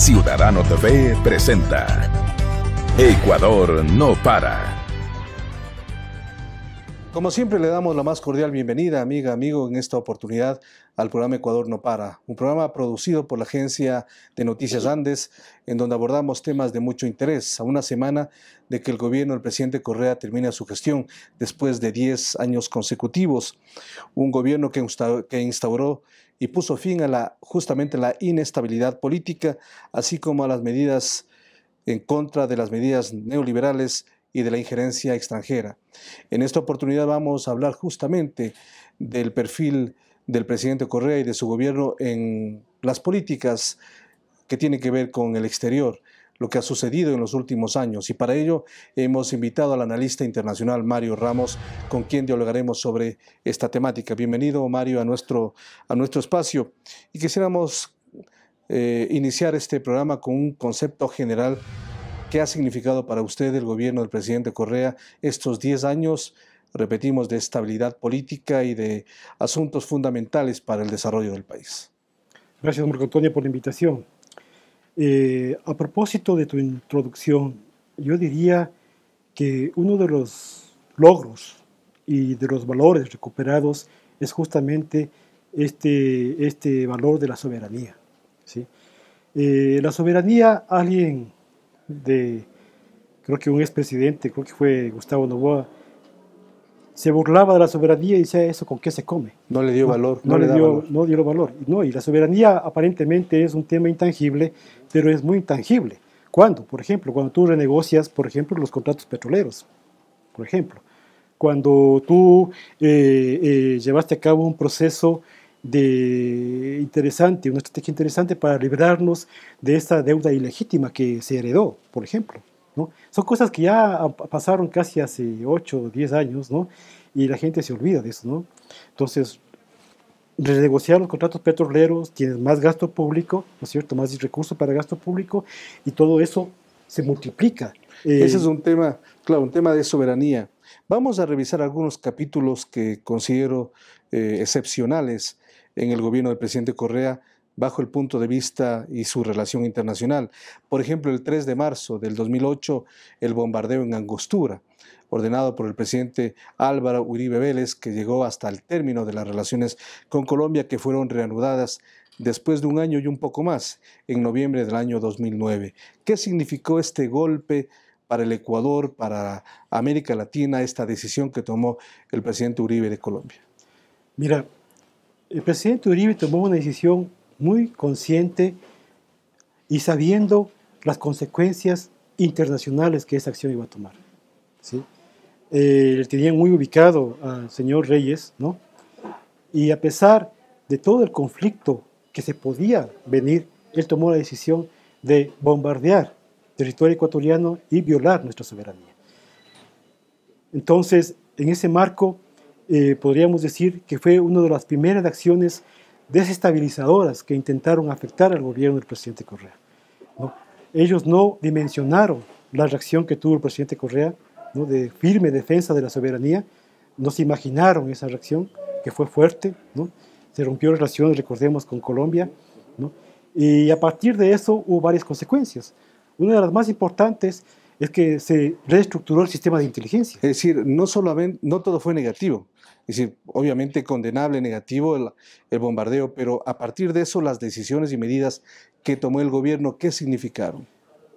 Ciudadano TV presenta Ecuador no para. Como siempre le damos la más cordial bienvenida, amiga, amigo, en esta oportunidad al programa Ecuador no para, un programa producido por la Agencia de Noticias Andes, en donde abordamos temas de mucho interés, a una semana de que el gobierno del presidente Correa termine su gestión después de 10 años consecutivos, un gobierno que instauró y puso fin a justamente la inestabilidad política, así como a las medidas en contra de las medidas neoliberales y de la injerencia extranjera. En esta oportunidad vamos a hablar justamente del perfil del presidente Correa y de su gobierno en las políticas que tienen que ver con el exterior, lo que ha sucedido en los últimos años. Y para ello hemos invitado al analista internacional Mario Ramos, con quien dialogaremos sobre esta temática. Bienvenido, Mario, a nuestro espacio. Y quisiéramos iniciar este programa con un concepto general. ¿Qué ha significado para usted el gobierno del presidente Correa estos 10 años, repetimos, de estabilidad política y de asuntos fundamentales para el desarrollo del país? Gracias, Marco Antonio, por la invitación. A propósito de tu introducción, yo diría que uno de los logros y de los valores recuperados es justamente este valor de la soberanía, ¿sí? La soberanía, creo que un expresidente, creo que fue Gustavo Noboa, se burlaba de la soberanía y decía, ¿eso con qué se come? No le dio valor. No dio valor. Y la soberanía aparentemente es un tema intangible, pero es muy intangible. ¿Cuándo? Por ejemplo, cuando tú renegocias, por ejemplo, los contratos petroleros, por ejemplo. Cuando tú llevaste a cabo un proceso una estrategia interesante para librarnos de esa deuda ilegítima que se heredó, por ejemplo, ¿no? Son cosas que ya pasaron casi hace 8 o 10 años, ¿no? Y la gente se olvida de eso, ¿no? Entonces, renegociar los contratos petroleros, tienes más gasto público, ¿no es cierto?, más recursos para gasto público, y todo eso se multiplica. Ese es un tema, claro, un tema de soberanía. Vamos a revisar algunos capítulos que considero excepcionales en el gobierno del presidente Correa bajo el punto de vista y su relación internacional. Por ejemplo, el 3 de marzo del 2008, el bombardeo en Angostura, ordenado por el presidente Álvaro Uribe Vélez, que llegó hasta el término de las relaciones con Colombia, que fueron reanudadas después de un año y un poco más, en noviembre del año 2009. ¿Qué significó este golpe para el Ecuador, para América Latina, esta decisión que tomó el presidente Uribe de Colombia? Mira, el presidente Uribe tomó una decisión muy consciente y sabiendo las consecuencias internacionales que esa acción iba a tomar, ¿sí? Tenían muy ubicado al señor Reyes, ¿no? Y a pesar de todo el conflicto que se podía venir, él tomó la decisión de bombardear territorio ecuatoriano y violar nuestra soberanía. Entonces, en ese marco, podríamos decir que fue una de las primeras acciones desestabilizadoras que intentaron afectar al gobierno del presidente Correa, ¿no? Ellos no dimensionaron la reacción que tuvo el presidente Correa, ¿no?, de firme defensa de la soberanía. No se imaginaron esa reacción, que fue fuerte, ¿no? Se rompió relaciones, recordemos, con Colombia, ¿no? Y a partir de eso hubo varias consecuencias. Una de las más importantes es que se reestructuró el sistema de inteligencia. Es decir, no todo fue negativo. Es decir, obviamente condenable, negativo el bombardeo, pero a partir de eso las decisiones y medidas que tomó el gobierno, ¿qué significaron?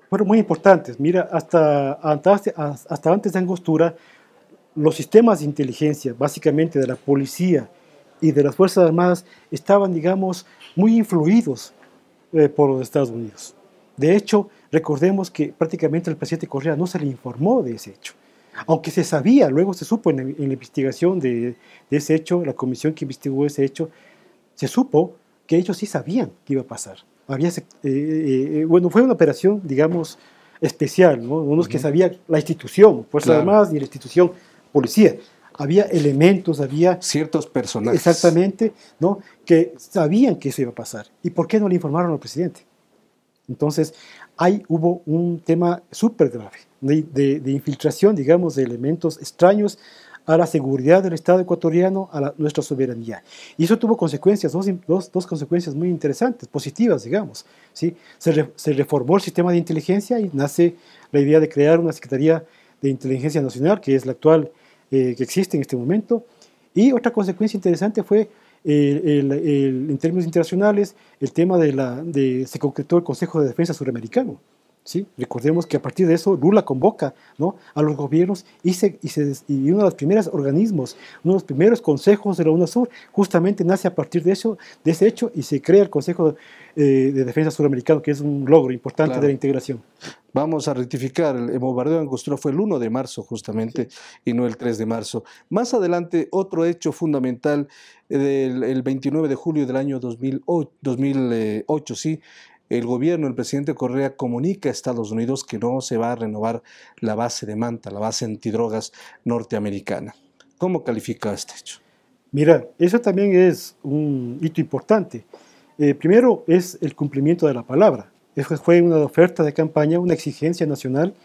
Fueron muy importantes. Mira, hasta antes de Angostura, los sistemas de inteligencia, básicamente de la policía y de las Fuerzas Armadas, estaban, digamos, muy influidos por los Estados Unidos. De hecho, recordemos que prácticamente al presidente Correa no se le informó de ese hecho. Aunque se sabía, luego se supo en la investigación de ese hecho, la comisión que investigó ese hecho, se supo que ellos sí sabían qué iba a pasar. Bueno, fue una operación, digamos, especial, ¿no? Unos que sabían la institución, Fuerzas Armadas y la institución policía. Había elementos, había ciertos personajes. Exactamente, ¿no?, que sabían que eso iba a pasar. ¿Y por qué no le informaron al presidente? Entonces, ahí hubo un tema súper grave de infiltración, digamos, de elementos extraños a la seguridad del Estado ecuatoriano, a nuestra soberanía. Y eso tuvo consecuencias, dos consecuencias muy interesantes, positivas, digamos. ¿Sí? Se reformó el sistema de inteligencia y nace la idea de crear una Secretaría de Inteligencia Nacional, que es la actual que existe en este momento. Y otra consecuencia interesante fue, en términos internacionales, el tema se concretó el Consejo de Defensa Suramericano. ¿Sí? Recordemos que a partir de eso Lula convoca, ¿no?, a los gobiernos y uno de los primeros organismos, uno de los primeros consejos de la UNASUR justamente nace a partir de ese hecho y se crea el Consejo de Defensa Suramericano, que es un logro importante, claro, de la integración. Vamos a rectificar, el bombardeo de Angostura fue el 1 de marzo justamente, sí, y no el 3 de marzo. Más adelante, otro hecho fundamental, el 29 de julio del año 2008, sí, el gobierno, el presidente Correa comunica a Estados Unidos que no se va a renovar la base de Manta, la base antidrogas norteamericana. ¿Cómo califica este hecho? Mira, eso también es un hito importante. Primero es el cumplimiento de la palabra. Eso fue una oferta de campaña, una exigencia nacional.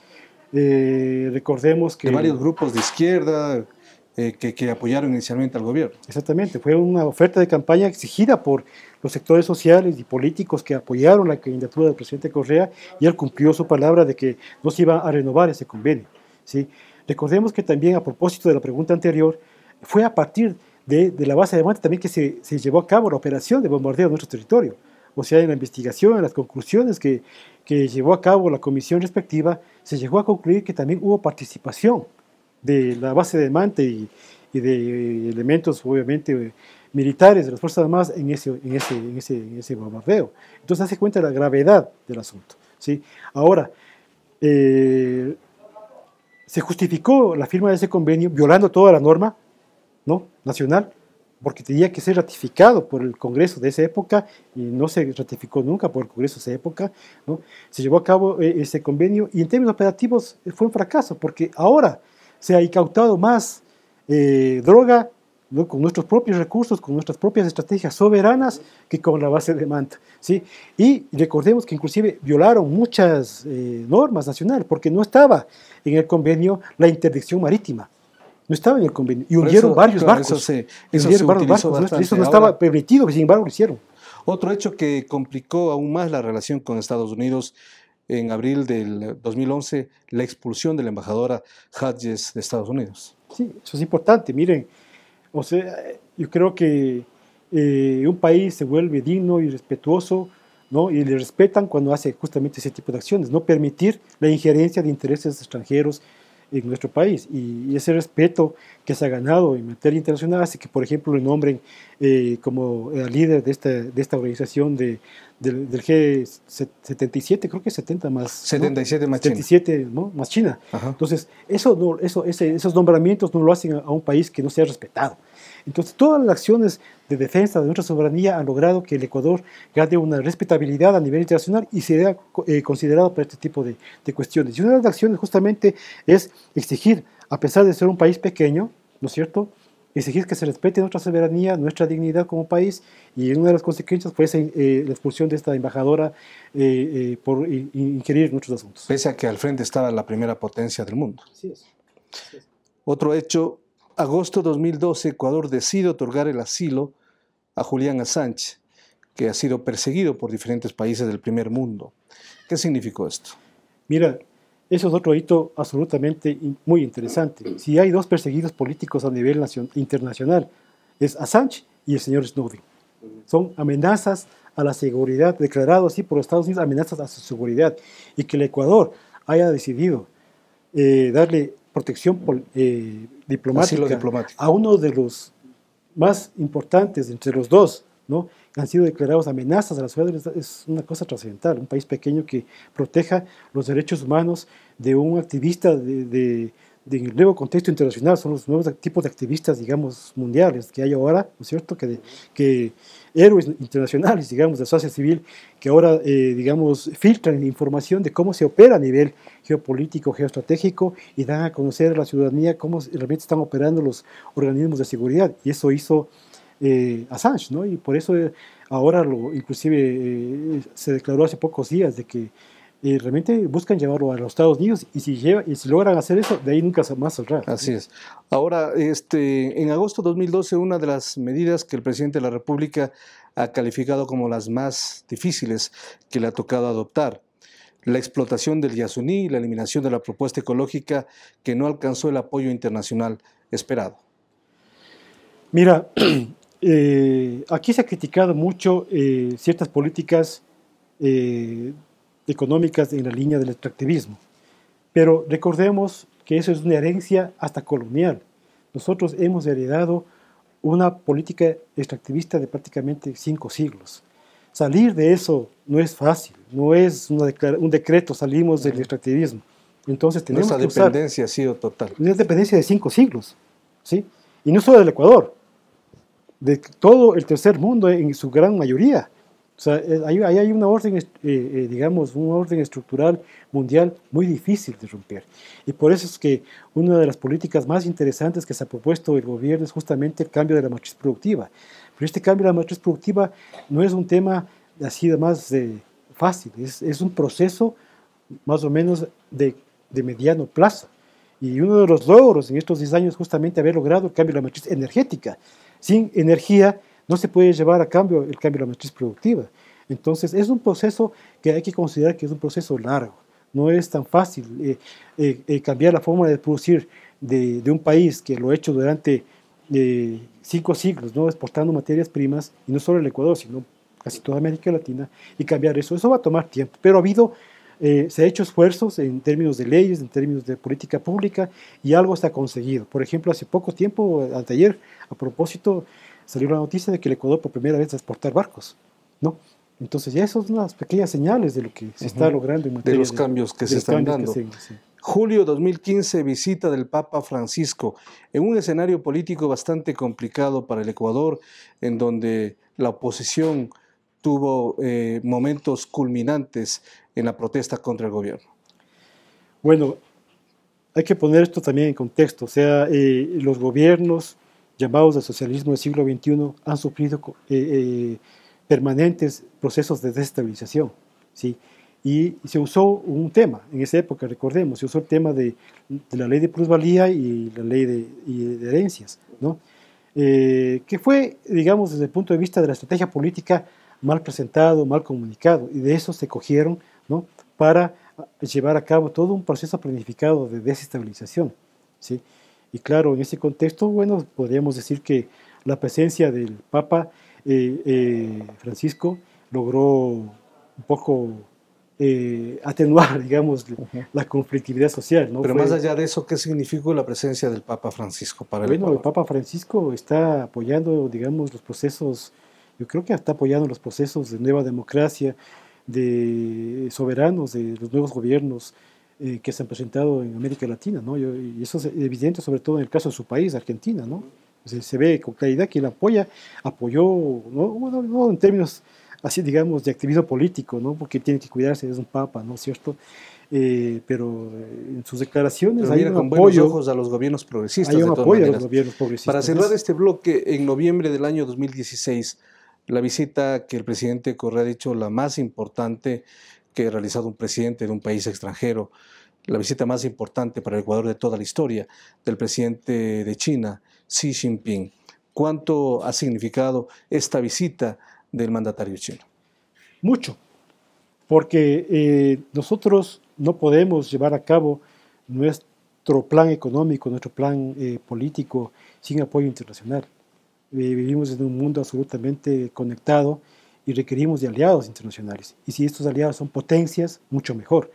Recordemos que... de varios grupos de izquierda que apoyaron inicialmente al gobierno. Exactamente, fue una oferta de campaña exigida por los sectores sociales y políticos que apoyaron la candidatura del presidente Correa, y él cumplió su palabra de que no se iba a renovar ese convenio. ¿Sí? Recordemos que también, a propósito de la pregunta anterior, fue a partir de la base de Manta también que se llevó a cabo la operación de bombardeo de nuestro territorio. O sea, en la investigación, en las conclusiones que llevó a cabo la comisión respectiva, se llegó a concluir que también hubo participación de la base de Manta y de elementos, obviamente, militares de las Fuerzas Armadas en ese bombardeo. Entonces, hace cuenta de la gravedad del asunto. ¿Sí? Ahora, se justificó la firma de ese convenio violando toda la norma, ¿no?, nacional, porque tenía que ser ratificado por el Congreso de esa época, y no se ratificó nunca por el Congreso de esa época, ¿no? Se llevó a cabo ese convenio, y en términos operativos fue un fracaso, porque ahora se ha incautado más droga, ¿no?, con nuestros propios recursos, con nuestras propias estrategias soberanas, que con la base de Manta. ¿Sí? Y recordemos que inclusive violaron muchas normas nacionales, porque no estaba en el convenio la interdicción marítima. No estaba en el convenio. Y hundieron varios barcos. Eso no estaba permitido, sin embargo lo hicieron. Otro hecho que complicó aún más la relación con Estados Unidos, en abril del 2011, la expulsión de la embajadora Hodges de Estados Unidos. Sí, eso es importante. Miren, o sea, yo creo que un país se vuelve digno y respetuoso, ¿no?, y le respetan cuando hace justamente ese tipo de acciones, no permitir la injerencia de intereses extranjeros en nuestro país, y ese respeto que se ha ganado en materia internacional hace que, por ejemplo, le nombren como líder de esta organización del G77, creo que 70 más 77 ¿no? más 77, China, ¿no?, más China. Ajá. Entonces, esos nombramientos no lo hacen a un país que no sea respetado. Entonces, todas las acciones de defensa de nuestra soberanía han logrado que el Ecuador gane una respetabilidad a nivel internacional y sea considerado para este tipo de cuestiones. Y una de las acciones justamente es exigir, a pesar de ser un país pequeño, ¿no es cierto?, exigir que se respete nuestra soberanía, nuestra dignidad como país, y una de las consecuencias fue la expulsión de esta embajadora por ingerir nuestros asuntos. Pese a que al frente estaba la primera potencia del mundo. Así es. Así es. Otro hecho, agosto de 2012, Ecuador decide otorgar el asilo a Julian Assange, que ha sido perseguido por diferentes países del primer mundo. ¿Qué significó esto? Mira, eso es otro hito absolutamente muy interesante. Si hay dos perseguidos políticos a nivel internacional, es Assange y el señor Snowden. Son amenazas a la seguridad, declarado así por los Estados Unidos, amenazas a su seguridad. Y que el Ecuador haya decidido darle protección diplomática a uno de los más importantes entre los dos, ¿no?, han sido declarados amenazas a la seguridad, es una cosa trascendental. Un país pequeño que proteja los derechos humanos de un activista del nuevo contexto internacional, son los nuevos tipos de activistas, digamos, mundiales que hay ahora, ¿no es cierto?, que héroes internacionales, digamos, de la sociedad civil, que ahora, digamos, filtran información de cómo se opera a nivel geopolítico, geoestratégico, y dan a conocer a la ciudadanía cómo realmente están operando los organismos de seguridad, y eso hizo Assange, ¿no? Y por eso ahora inclusive se declaró hace pocos días de que realmente buscan llevarlo a los Estados Unidos y si logran hacer eso, de ahí nunca más saldrá. Así es. Ahora, en agosto de 2012, una de las medidas que el presidente de la República ha calificado como las más difíciles que le ha tocado adoptar, la explotación del Yasuní y la eliminación de la propuesta ecológica que no alcanzó el apoyo internacional esperado. Mira, aquí se ha criticado mucho ciertas políticas económicas en la línea del extractivismo, pero recordemos que eso es una herencia hasta colonial. Nosotros hemos heredado una política extractivista de prácticamente 5 siglos. Salir de eso no es fácil, no es un decreto, salimos del extractivismo. Entonces tenemos Nuestra dependencia ha sido total. Una dependencia de 5 siglos, ¿sí? Y no solo del Ecuador, de todo el tercer mundo en su gran mayoría. O sea, ahí hay una orden, digamos, un orden estructural mundial muy difícil de romper. Y por eso es que una de las políticas más interesantes que se ha propuesto el gobierno es justamente el cambio de la matriz productiva. Pero este cambio de la matriz productiva no es un tema así de más fácil, es un proceso más o menos de mediano plazo. Y uno de los logros en estos 10 años es justamente haber logrado el cambio de la matriz energética. Sin energía no se puede llevar a cabo el cambio de la matriz productiva. Entonces es un proceso que hay que considerar que es un proceso largo. No es tan fácil cambiar la forma de producir de un país que lo ha hecho durante 5 siglos, ¿no? Exportando materias primas, y no solo el Ecuador, sino casi toda América Latina, y cambiar eso. Eso va a tomar tiempo, pero se ha hecho esfuerzos en términos de leyes, en términos de política pública, y algo se ha conseguido. Por ejemplo, hace poco tiempo, anteayer, a propósito, salió la noticia de que el Ecuador por primera vez va a exportar barcos, ¿no? Entonces ya son unas pequeñas señales de lo que se está logrando en materia de los cambios que se están dando. Sí. Julio 2015, visita del Papa Francisco, en un escenario político bastante complicado para el Ecuador, en donde la oposición tuvo momentos culminantes en la protesta contra el gobierno. Bueno, hay que poner esto también en contexto. O sea, los gobiernos llamados al socialismo del siglo XXI han sufrido permanentes procesos de desestabilización, ¿sí? Y se usó un tema, en esa época, recordemos, se usó el tema de la ley de plusvalía y la ley de herencias, ¿no? Que fue, digamos, desde el punto de vista de la estrategia política, mal presentado, mal comunicado, y de eso se cogieron, ¿no? Para llevar a cabo todo un proceso planificado de desestabilización, ¿sí? Y claro, en ese contexto, bueno, podríamos decir que la presencia del Papa Francisco logró un poco atenuar, digamos, la conflictividad social, ¿no? Pero más allá de eso, ¿qué significó la presencia del Papa Francisco para el Ecuador? El Papa Francisco está apoyando, digamos, los procesos, yo creo que está apoyando los procesos de nueva democracia, de soberanos, de los nuevos gobiernos que se han presentado en América Latina, ¿no? Y eso es evidente sobre todo en el caso de su país, Argentina, ¿no? Se ve con claridad que él apoyó, ¿no? Bueno, no en términos así, digamos, de activismo político, ¿no? Porque tiene que cuidarse, es un papa, ¿no es cierto? Pero en sus declaraciones hay un apoyo. Buenos ojos a los gobiernos progresistas. Hay un apoyo a los gobiernos progresistas. Para cerrar este bloque, en noviembre del año 2016, la visita que el presidente Correa ha dicho la más importante que ha realizado un presidente de un país extranjero, la visita más importante para el Ecuador de toda la historia, del presidente de China, Xi Jinping. ¿Cuánto ha significado esta visita del mandatario chino? Mucho, porque nosotros no podemos llevar a cabo nuestro plan económico, nuestro plan político sin apoyo internacional. Vivimos en un mundo absolutamente conectado y requerimos de aliados internacionales. Y si estos aliados son potencias, mucho mejor,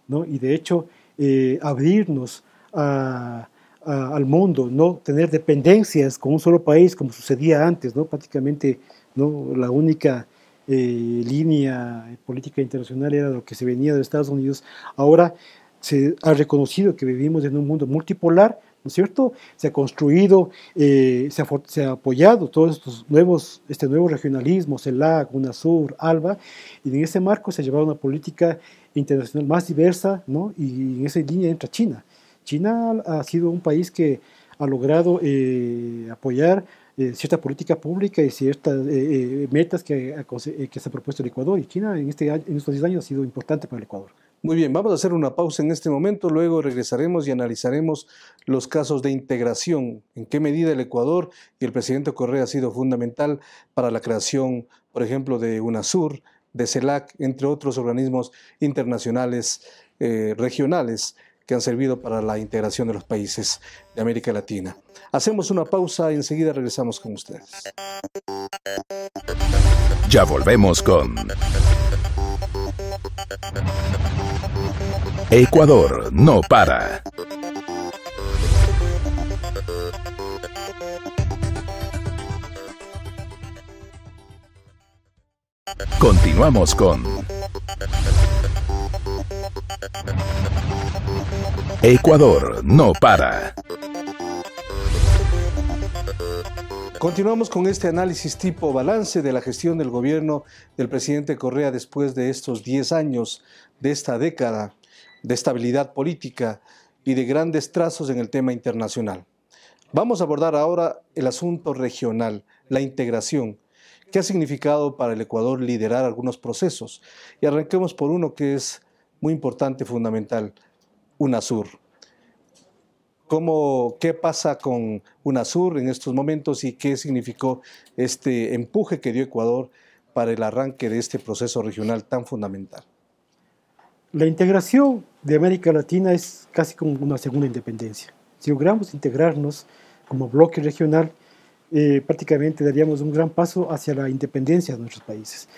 ¿no? Y de hecho, abrirnos al mundo, no tener dependencias con un solo país como sucedía antes, ¿no? Prácticamente, ¿no? La única línea política internacional era lo que se venía de Estados Unidos. Ahora se ha reconocido que vivimos en un mundo multipolar, ¿no es cierto? Se ha construido, se ha apoyado todos este nuevo regionalismo, CELAC, UNASUR, ALBA, y en ese marco se ha llevado una política internacional más diversa, ¿no? Y en esa línea entra China. China ha sido un país que ha logrado apoyar cierta política pública y ciertas metas que se ha propuesto el Ecuador, y China en estos 10 años ha sido importante para el Ecuador. Muy bien, vamos a hacer una pausa en este momento, luego regresaremos y analizaremos los casos de integración, en qué medida el Ecuador y el presidente Correa ha sido fundamental para la creación, por ejemplo, de UNASUR, de CELAC, entre otros organismos internacionales regionales que han servido para la integración de los países de América Latina. Hacemos una pausa y enseguida regresamos con ustedes. Ya volvemos con Ecuador no para. Continuamos con Ecuador no para. Continuamos con este análisis tipo balance de la gestión del gobierno del presidente Correa después de estos 10 años, de esta década de estabilidad política y de grandes trazos en el tema internacional. Vamos a abordar ahora el asunto regional, la integración. ¿Qué ha significado para el Ecuador liderar algunos procesos? Y arranquemos por uno que es muy importante, fundamental, UNASUR. ¿Qué pasa con UNASUR en estos momentos y qué significó este empuje que dio Ecuador para el arranque de este proceso regional tan fundamental? La integración de América Latina es casi como una segunda independencia. Si logramos integrarnos como bloque regional, prácticamente daríamos un gran paso hacia la independencia de nuestros países.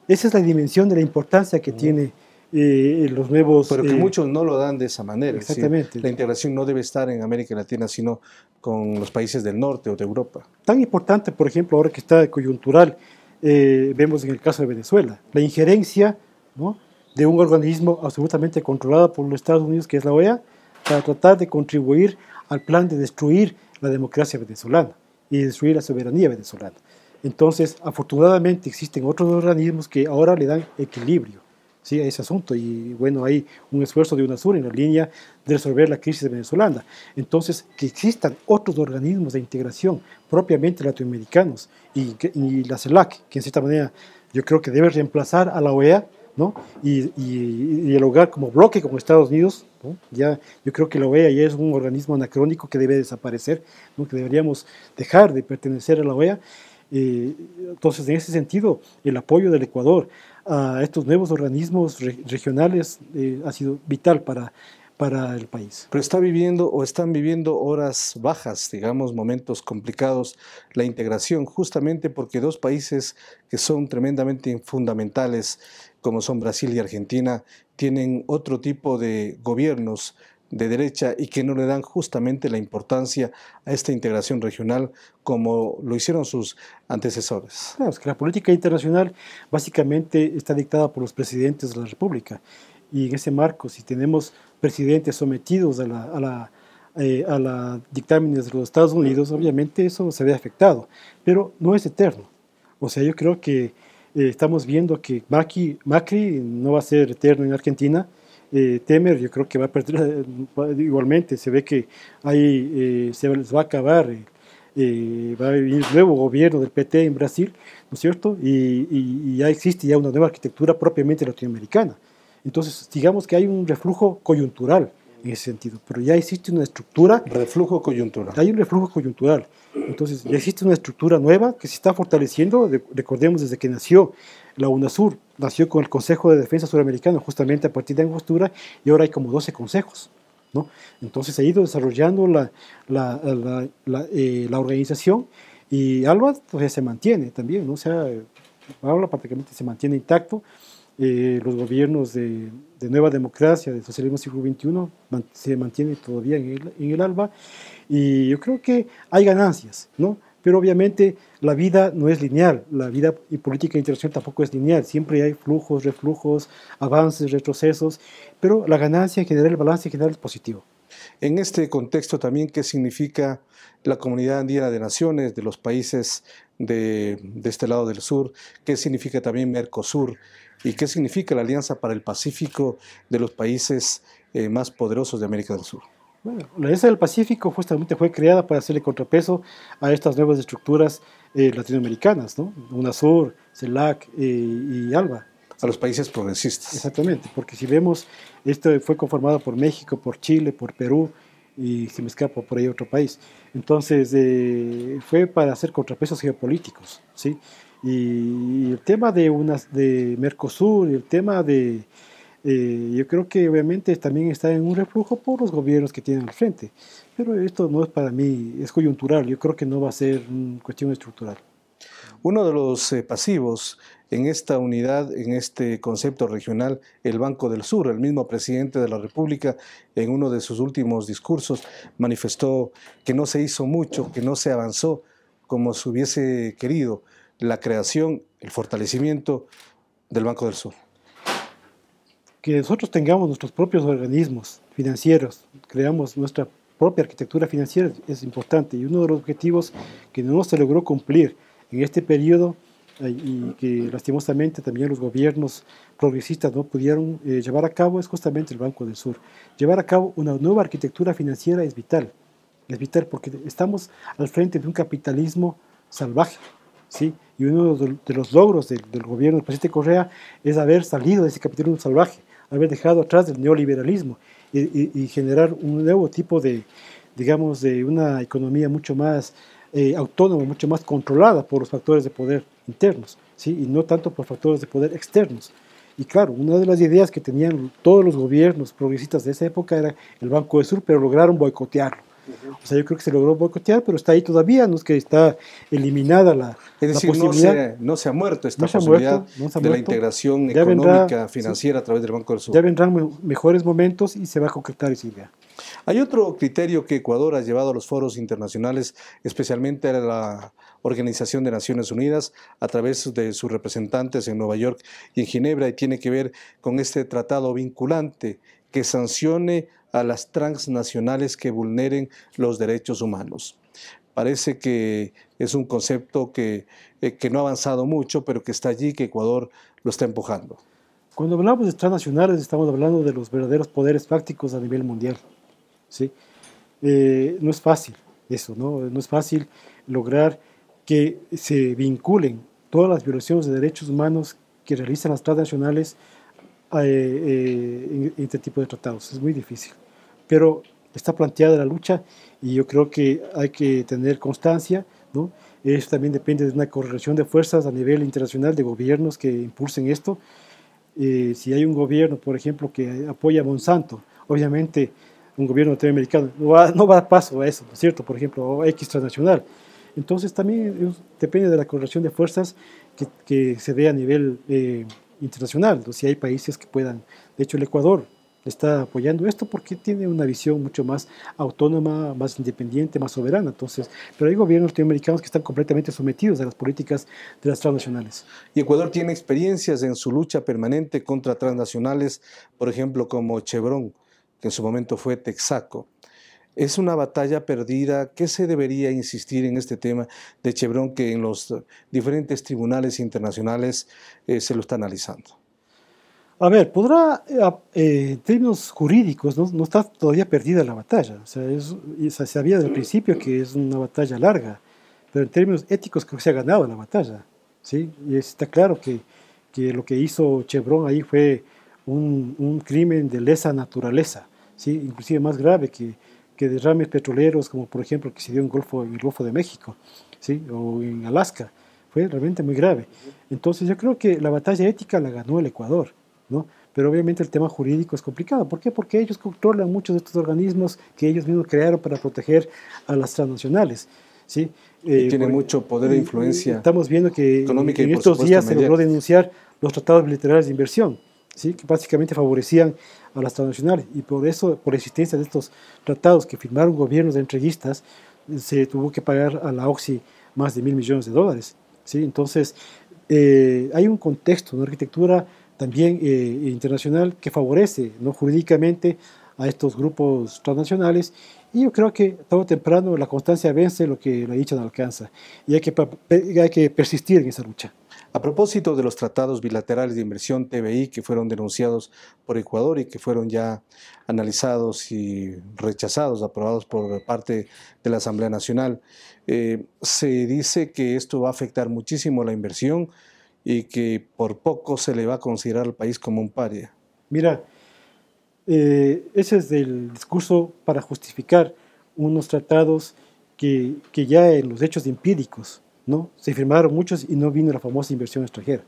Esa es la dimensión de la importancia que tiene los nuevos... Pero que muchos no lo dan de esa manera. Exactamente. ¿Sí? La integración no debe estar en América Latina, sino con los países del norte o de Europa. Tan importante, por ejemplo, ahora que está coyuntural, vemos en el caso de Venezuela, la injerencia, ¿no?, de un organismo absolutamente controlado por los Estados Unidos, que es la OEA, para tratar de contribuir al plan de destruir la democracia venezolana y destruir la soberanía venezolana. Entonces, afortunadamente existen otros organismos que ahora le dan equilibrio, ¿sí?, a ese asunto, y bueno, hay un esfuerzo de UNASUR en la línea de resolver la crisis venezolana. Entonces, que existan otros organismos de integración propiamente latinoamericanos y la CELAC, que en cierta manera yo creo que debe reemplazar a la OEA, ¿no?, y dialogar como bloque con Estados Unidos, ¿no? Ya, yo creo que la OEA ya es un organismo anacrónico que debe desaparecer, ¿no?, que deberíamos dejar de pertenecer a la OEA. Entonces, en ese sentido, el apoyo del Ecuador a estos nuevos organismos regionales ha sido vital para el país. Pero está viviendo o están viviendo horas bajas, digamos, momentos complicados, la integración, justamente porque dos países que son tremendamente fundamentales, como son Brasil y Argentina, tienen otro tipo de gobiernos de derecha y que no le dan justamente la importancia a esta integración regional como lo hicieron sus antecesores. Claro, es que la política internacional básicamente está dictada por los presidentes de la República, y en ese marco, si tenemos presidentes sometidos a la dictámenes de los Estados Unidos, obviamente eso se ve afectado, pero no es eterno. O sea, yo creo que estamos viendo que Macri no va a ser eterno en Argentina. Temer, yo creo que va a perder igualmente. Se ve que ahí se les va a acabar, va a venir un nuevo gobierno del PT en Brasil, ¿no es cierto? Y ya existe ya una nueva arquitectura propiamente latinoamericana. Entonces, digamos que hay un reflujo coyuntural en ese sentido, pero ya existe una estructura. Reflujo coyuntural. Hay un reflujo coyuntural. Entonces, ya existe una estructura nueva que se está fortaleciendo. Recordemos, desde que nació la UNASUR, nació con el Consejo de Defensa Suramericano, justamente a partir de Angostura, y ahora hay como 12 consejos, ¿no? Entonces, se ha ido desarrollando la organización, y ALBA todavía se mantiene también, ¿no? O sea, ALBA prácticamente se mantiene intacto. Los gobiernos de Nueva Democracia, de Socialismo Siglo XXI, se mantienen todavía en el ALBA, y yo creo que hay ganancias, ¿no? Pero obviamente la vida no es lineal, la vida y política internacional tampoco es lineal, siempre hay flujos, reflujos, avances, retrocesos, pero la ganancia en general, el balance en general es positivo. En este contexto también, ¿qué significa la Comunidad Andina de Naciones, de los países de este lado del sur? ¿Qué significa también Mercosur? ¿Y qué significa la Alianza para el Pacífico de los países más poderosos de América del Sur? Bueno, la Alianza del Pacífico justamente fue creada para hacerle contrapeso a estas nuevas estructuras latinoamericanas, ¿no? UNASUR, CELAC y ALBA. a los países progresistas. Exactamente, porque si vemos, esto fue conformado por México, por Chile, por Perú, y se me escapa por ahí otro país. Entonces, fue para hacer contrapesos geopolíticos, ¿sí? Y el tema de Mercosur, y el tema yo creo que obviamente también está en un reflujo por los gobiernos que tienen al frente. Pero esto no es para mí, es coyuntural, yo creo que no va a ser una cuestión estructural. Uno de los pasivos en esta unidad, en este concepto regional, el Banco del Sur, el mismo presidente de la República, en uno de sus últimos discursos, manifestó que no se hizo mucho, que no se avanzó como se hubiese querido la creación, el fortalecimiento del Banco del Sur. Que nosotros tengamos nuestros propios organismos financieros, creamos nuestra propia arquitectura financiera es importante, y uno de los objetivos que no se logró cumplir en este periodo y que lastimosamente también los gobiernos progresistas no pudieron llevar a cabo es justamente el Banco del Sur. Llevar a cabo una nueva arquitectura financiera es vital porque estamos al frente de un capitalismo salvaje, ¿sí? Y uno de los logros del gobierno del presidente Correa es haber salido de ese capitalismo salvaje, haber dejado atrás el neoliberalismo y generar un nuevo tipo digamos, de una economía mucho más autónoma, mucho más controlada por los factores de poder internos, ¿sí? Y no tanto por factores de poder externos. Y claro, una de las ideas que tenían todos los gobiernos progresistas de esa época era el Banco del Sur, pero lograron boicotearlo. O sea, yo creo que se logró boicotear, pero está ahí todavía, no es que está eliminada la posibilidad. No se ha muerto esta posibilidad de la integración económica, financiera a través del Banco del Sur. Ya vendrán mejores momentos y se va a concretar esa idea. Hay otro criterio que Ecuador ha llevado a los foros internacionales, especialmente a la Organización de Naciones Unidas, a través de sus representantes en Nueva York y en Ginebra, y tiene que ver con este tratado vinculante que sancione a las transnacionales que vulneren los derechos humanos. Parece que es un concepto que no ha avanzado mucho, pero que está allí, que Ecuador lo está empujando. Cuando hablamos de transnacionales, estamos hablando de los verdaderos poderes fácticos a nivel mundial, ¿sí? No es fácil eso, ¿no? No es fácil lograr que se vinculen todas las violaciones de derechos humanos que realizan las transnacionales en este tipo de tratados. Es muy difícil. Pero está planteada la lucha y yo creo que hay que tener constancia, ¿no? Eso también depende de una correlación de fuerzas a nivel internacional de gobiernos que impulsen esto. Si hay un gobierno, por ejemplo, que apoya a Monsanto, obviamente un gobierno norteamericano no va a dar paso a eso, ¿no es cierto? Por ejemplo, o X transnacional. Entonces también depende de la correlación de fuerzas que se dé a nivel internacional, ¿no? Si hay países que puedan, de hecho el Ecuador está apoyando esto porque tiene una visión mucho más autónoma, más independiente, más soberana. Entonces, pero hay gobiernos norteamericanos que están completamente sometidos a las políticas de las transnacionales. Y Ecuador tiene experiencias en su lucha permanente contra transnacionales, por ejemplo, como Chevron, que en su momento fue Texaco. ¿Es una batalla perdida? ¿Qué se debería insistir en este tema de Chevron que en los diferentes tribunales internacionales se lo está analizando? A ver, en términos jurídicos, no está todavía perdida la batalla. O sea, se sabía desde el principio que es una batalla larga, pero en términos éticos creo que se ha ganado la batalla, ¿sí? Y está claro que lo que hizo Chevron ahí fue un crimen de lesa naturaleza, ¿sí? Inclusive más grave que derrames petroleros, como por ejemplo el que se dio en el Golfo de México, ¿sí? O en Alaska. Fue realmente muy grave. Entonces yo creo que la batalla ética la ganó el Ecuador, ¿no? Pero obviamente el tema jurídico es complicado. ¿Por qué? Porque ellos controlan muchos de estos organismos que ellos mismos crearon para proteger a las transnacionales, ¿sí? Y tiene mucho poder de influencia. Estamos viendo que económica en y por estos supuesto días se logró denunciar los tratados bilaterales de inversión, ¿sí? Que básicamente favorecían a las transnacionales, y por eso, por la existencia de estos tratados que firmaron gobiernos de entreguistas, se tuvo que pagar a la OXI más de $1.000 millones, ¿sí? Entonces, hay un contexto, una arquitectura también internacional que favorece, ¿no? Jurídicamente a estos grupos transnacionales, y yo creo que tarde o temprano la constancia vence lo que la dicha no alcanza, y hay que persistir en esa lucha. A propósito de los tratados bilaterales de inversión TBI que fueron denunciados por Ecuador y que fueron ya analizados y rechazados, aprobados por parte de la Asamblea Nacional, se dice que esto va a afectar muchísimo la inversión y que por poco se le va a considerar al país como un paria. Mira, ese es el discurso para justificar unos tratados que ya en los hechos empíricos, ¿no? Se firmaron muchos y no vino la famosa inversión extranjera,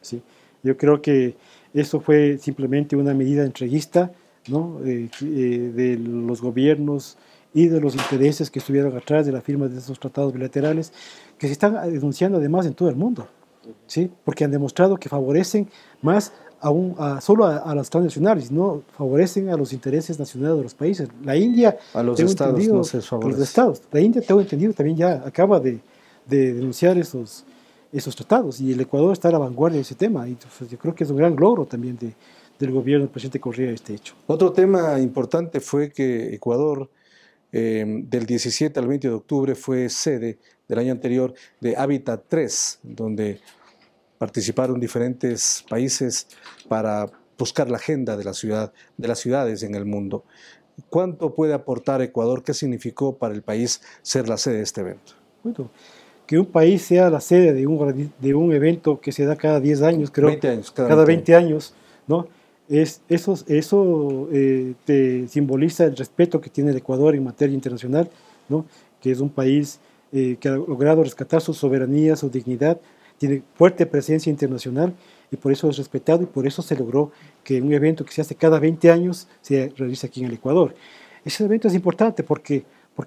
¿sí? Yo creo que eso fue simplemente una medida entreguista, ¿no? De los gobiernos y de los intereses que estuvieron atrás de la firma de esos tratados bilaterales, que se están denunciando además en todo el mundo, ¿sí? Porque han demostrado que favorecen más solo a las transnacionales, no favorecen a los intereses nacionales de los países. La India, A los tengo estados entendido, no se favorece. a los estados. La India, tengo entendido, también ya acaba de denunciar esos tratados, y el Ecuador está a la vanguardia de ese tema, y pues, yo creo que es un gran logro también del gobierno del presidente Correa este hecho. Otro tema importante fue que Ecuador, del 17 al 20 de octubre, fue sede del año anterior de Hábitat 3, donde participaron diferentes países para buscar la agenda de las ciudades en el mundo. ¿Cuánto puede aportar Ecuador? ¿Qué significó para el país ser la sede de este evento? Bueno, que un país sea la sede de un evento que se da cada 10 años, creo. 20 años, cada 20 años, ¿no? Eso te simboliza el respeto que tiene el Ecuador en materia internacional, ¿no? Que es un país que ha logrado rescatar su soberanía, su dignidad, tiene fuerte presencia internacional y por eso es respetado, y por eso se logró que un evento que se hace cada 20 años se realice aquí en el Ecuador. Ese evento es importante porque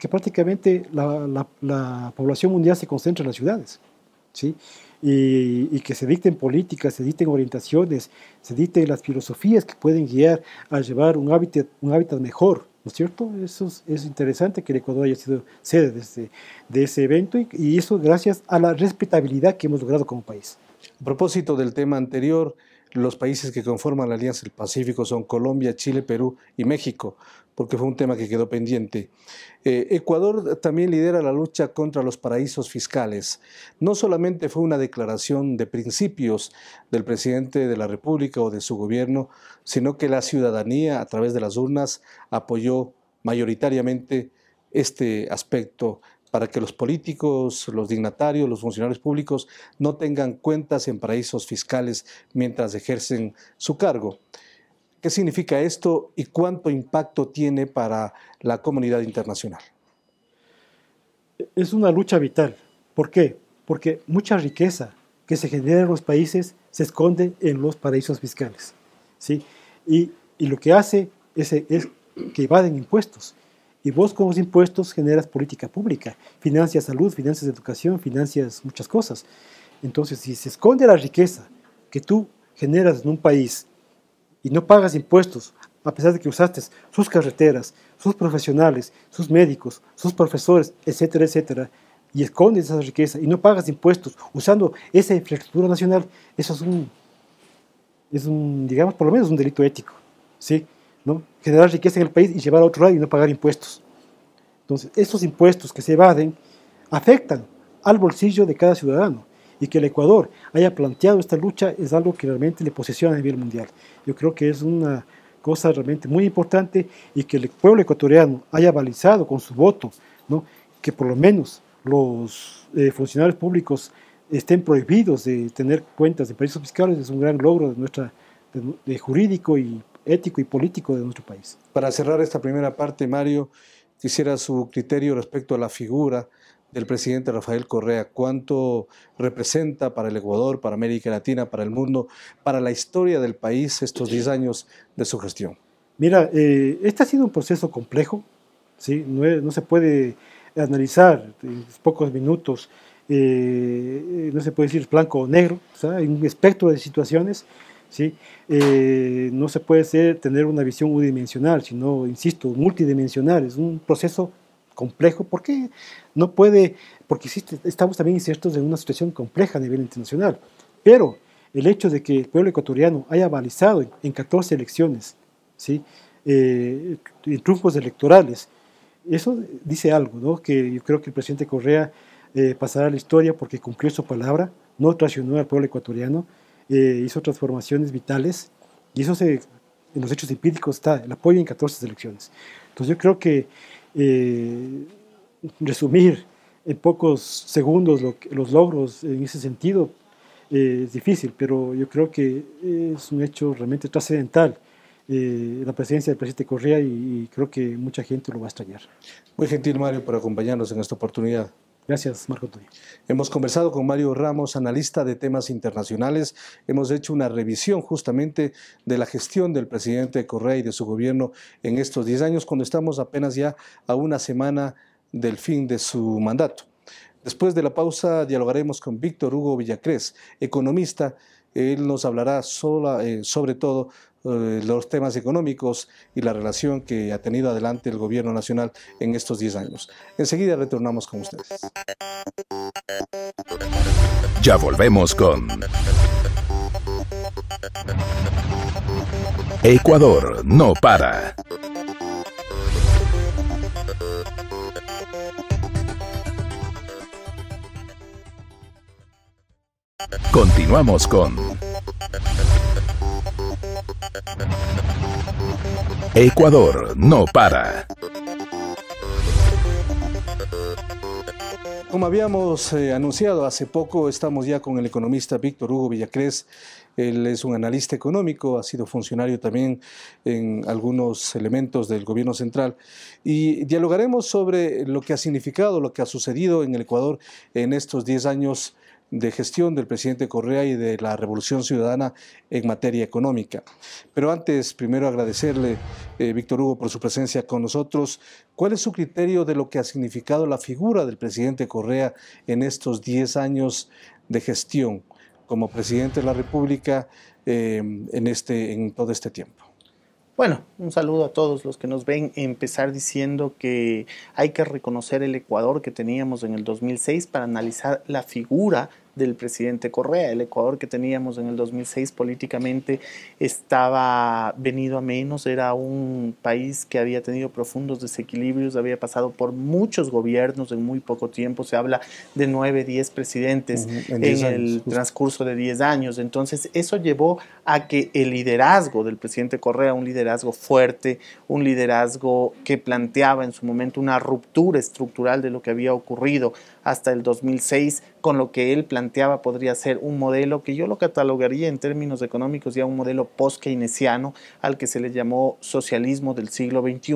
prácticamente la población mundial se concentra en las ciudades, ¿sí? Y que se dicten políticas, se dicten orientaciones, se dicten las filosofías que pueden guiar a llevar un hábitat mejor, ¿no es cierto? Eso es interesante que el Ecuador haya sido sede de ese evento, y eso gracias a la respetabilidad que hemos logrado como país. A propósito del tema anterior, los países que conforman la Alianza del Pacífico son Colombia, Chile, Perú y México, porque fue un tema que quedó pendiente. Ecuador también lidera la lucha contra los paraísos fiscales. No solamente fue una declaración de principios del presidente de la República o de su gobierno, sino que la ciudadanía, a través de las urnas, apoyó mayoritariamente este aspecto para que los políticos, los dignatarios, los funcionarios públicos no tengan cuentas en paraísos fiscales mientras ejercen su cargo. ¿Qué significa esto y cuánto impacto tiene para la comunidad internacional? Es una lucha vital. ¿Por qué? Porque mucha riqueza que se genera en los países se esconde en los paraísos fiscales, ¿sí? Y lo que hace es que evaden impuestos. Y vos con los impuestos generas política pública, financias salud, financias educación, financias muchas cosas. Entonces, si se esconde la riqueza que tú generas en un país y no pagas impuestos, a pesar de que usaste sus carreteras, sus profesionales, sus médicos, sus profesores, etcétera, etcétera, y escondes esa riqueza y no pagas impuestos usando esa infraestructura nacional, eso es un, digamos, por lo menos un delito ético, ¿sí? ¿No? Generar riqueza en el país y llevar a otro lado y no pagar impuestos. Entonces, esos impuestos que se evaden afectan al bolsillo de cada ciudadano, y que el Ecuador haya planteado esta lucha es algo que realmente le posiciona a nivel mundial. Yo creo que es una cosa realmente muy importante, y que el pueblo ecuatoriano haya balizado con su voto, ¿no? Que por lo menos los funcionarios públicos estén prohibidos de tener cuentas de paraísos fiscales es un gran logro de jurídico y ético y político de nuestro país. Para cerrar esta primera parte, Mario, quisiera su criterio respecto a la figura del presidente Rafael Correa. ¿Cuánto representa para el Ecuador, para América Latina, para el mundo, para la historia del país estos 10 años de su gestión? Mira, este ha sido un proceso complejo, ¿sí? No se puede analizar en pocos minutos, no se puede decir blanco o negro, o sea, hay un espectro de situaciones, ¿sí? No se puede tener una visión unidimensional, sino, insisto, multidimensional. Es un proceso complejo porque estamos también insertos en una situación compleja a nivel internacional. Pero el hecho de que el pueblo ecuatoriano haya balizado en 14 elecciones, ¿sí? En triunfos electorales, eso dice algo, ¿no? Que yo creo que el presidente Correa pasará a la historia porque cumplió su palabra, no traicionó al pueblo ecuatoriano, hizo transformaciones vitales, y eso en los hechos empíricos está, el apoyo en 14 elecciones. Entonces yo creo que resumir en pocos segundos los logros en ese sentido es difícil, pero yo creo que es un hecho realmente trascendental la presencia del presidente Correa y creo que mucha gente lo va a extrañar. Muy gentil, Mario, por acompañarnos en esta oportunidad. Gracias, Marco Antonio. Hemos conversado con Mario Ramos, analista de temas internacionales. Hemos hecho una revisión justamente de la gestión del presidente Correa y de su gobierno en estos 10 años, cuando estamos apenas ya a una semana del fin de su mandato. Después de la pausa dialogaremos con Víctor Hugo Villacrés, economista. Él nos hablará sobre todo los temas económicos y la relación que ha tenido adelante el gobierno nacional en estos 10 años. Enseguida retornamos con ustedes. Ya volvemos con Ecuador no para. Continuamos con Ecuador no para. Como habíamos anunciado hace poco, estamos ya con el economista Víctor Hugo Villacrés. Él es un analista económico, ha sido funcionario también en algunos elementos del gobierno central y dialogaremos sobre lo que ha significado, lo que ha sucedido en el Ecuador en estos 10 años de gestión del presidente Correa y de la Revolución Ciudadana en materia económica. Pero antes, primero agradecerle, Víctor Hugo, por su presencia con nosotros. ¿Cuál es su criterio de lo que ha significado la figura del presidente Correa en estos 10 años de gestión como presidente de la República en todo este tiempo? Bueno, un saludo a todos los que nos ven. Empezar diciendo que hay que reconocer el Ecuador que teníamos en el 2006 para analizar la figura del presidente Correa. El Ecuador que teníamos en el 2006 políticamente estaba venido a menos, era un país que había tenido profundos desequilibrios, había pasado por muchos gobiernos en muy poco tiempo, se habla de 9, 10 presidentes en el transcurso de 10 años, entonces eso llevó a que el liderazgo del presidente Correa, un liderazgo fuerte, un liderazgo que planteaba en su momento una ruptura estructural de lo que había ocurrido hasta el 2006, con lo que él planteaba podría ser un modelo que yo lo catalogaría en términos económicos ya un modelo post-keynesiano al que se le llamó socialismo del siglo XXI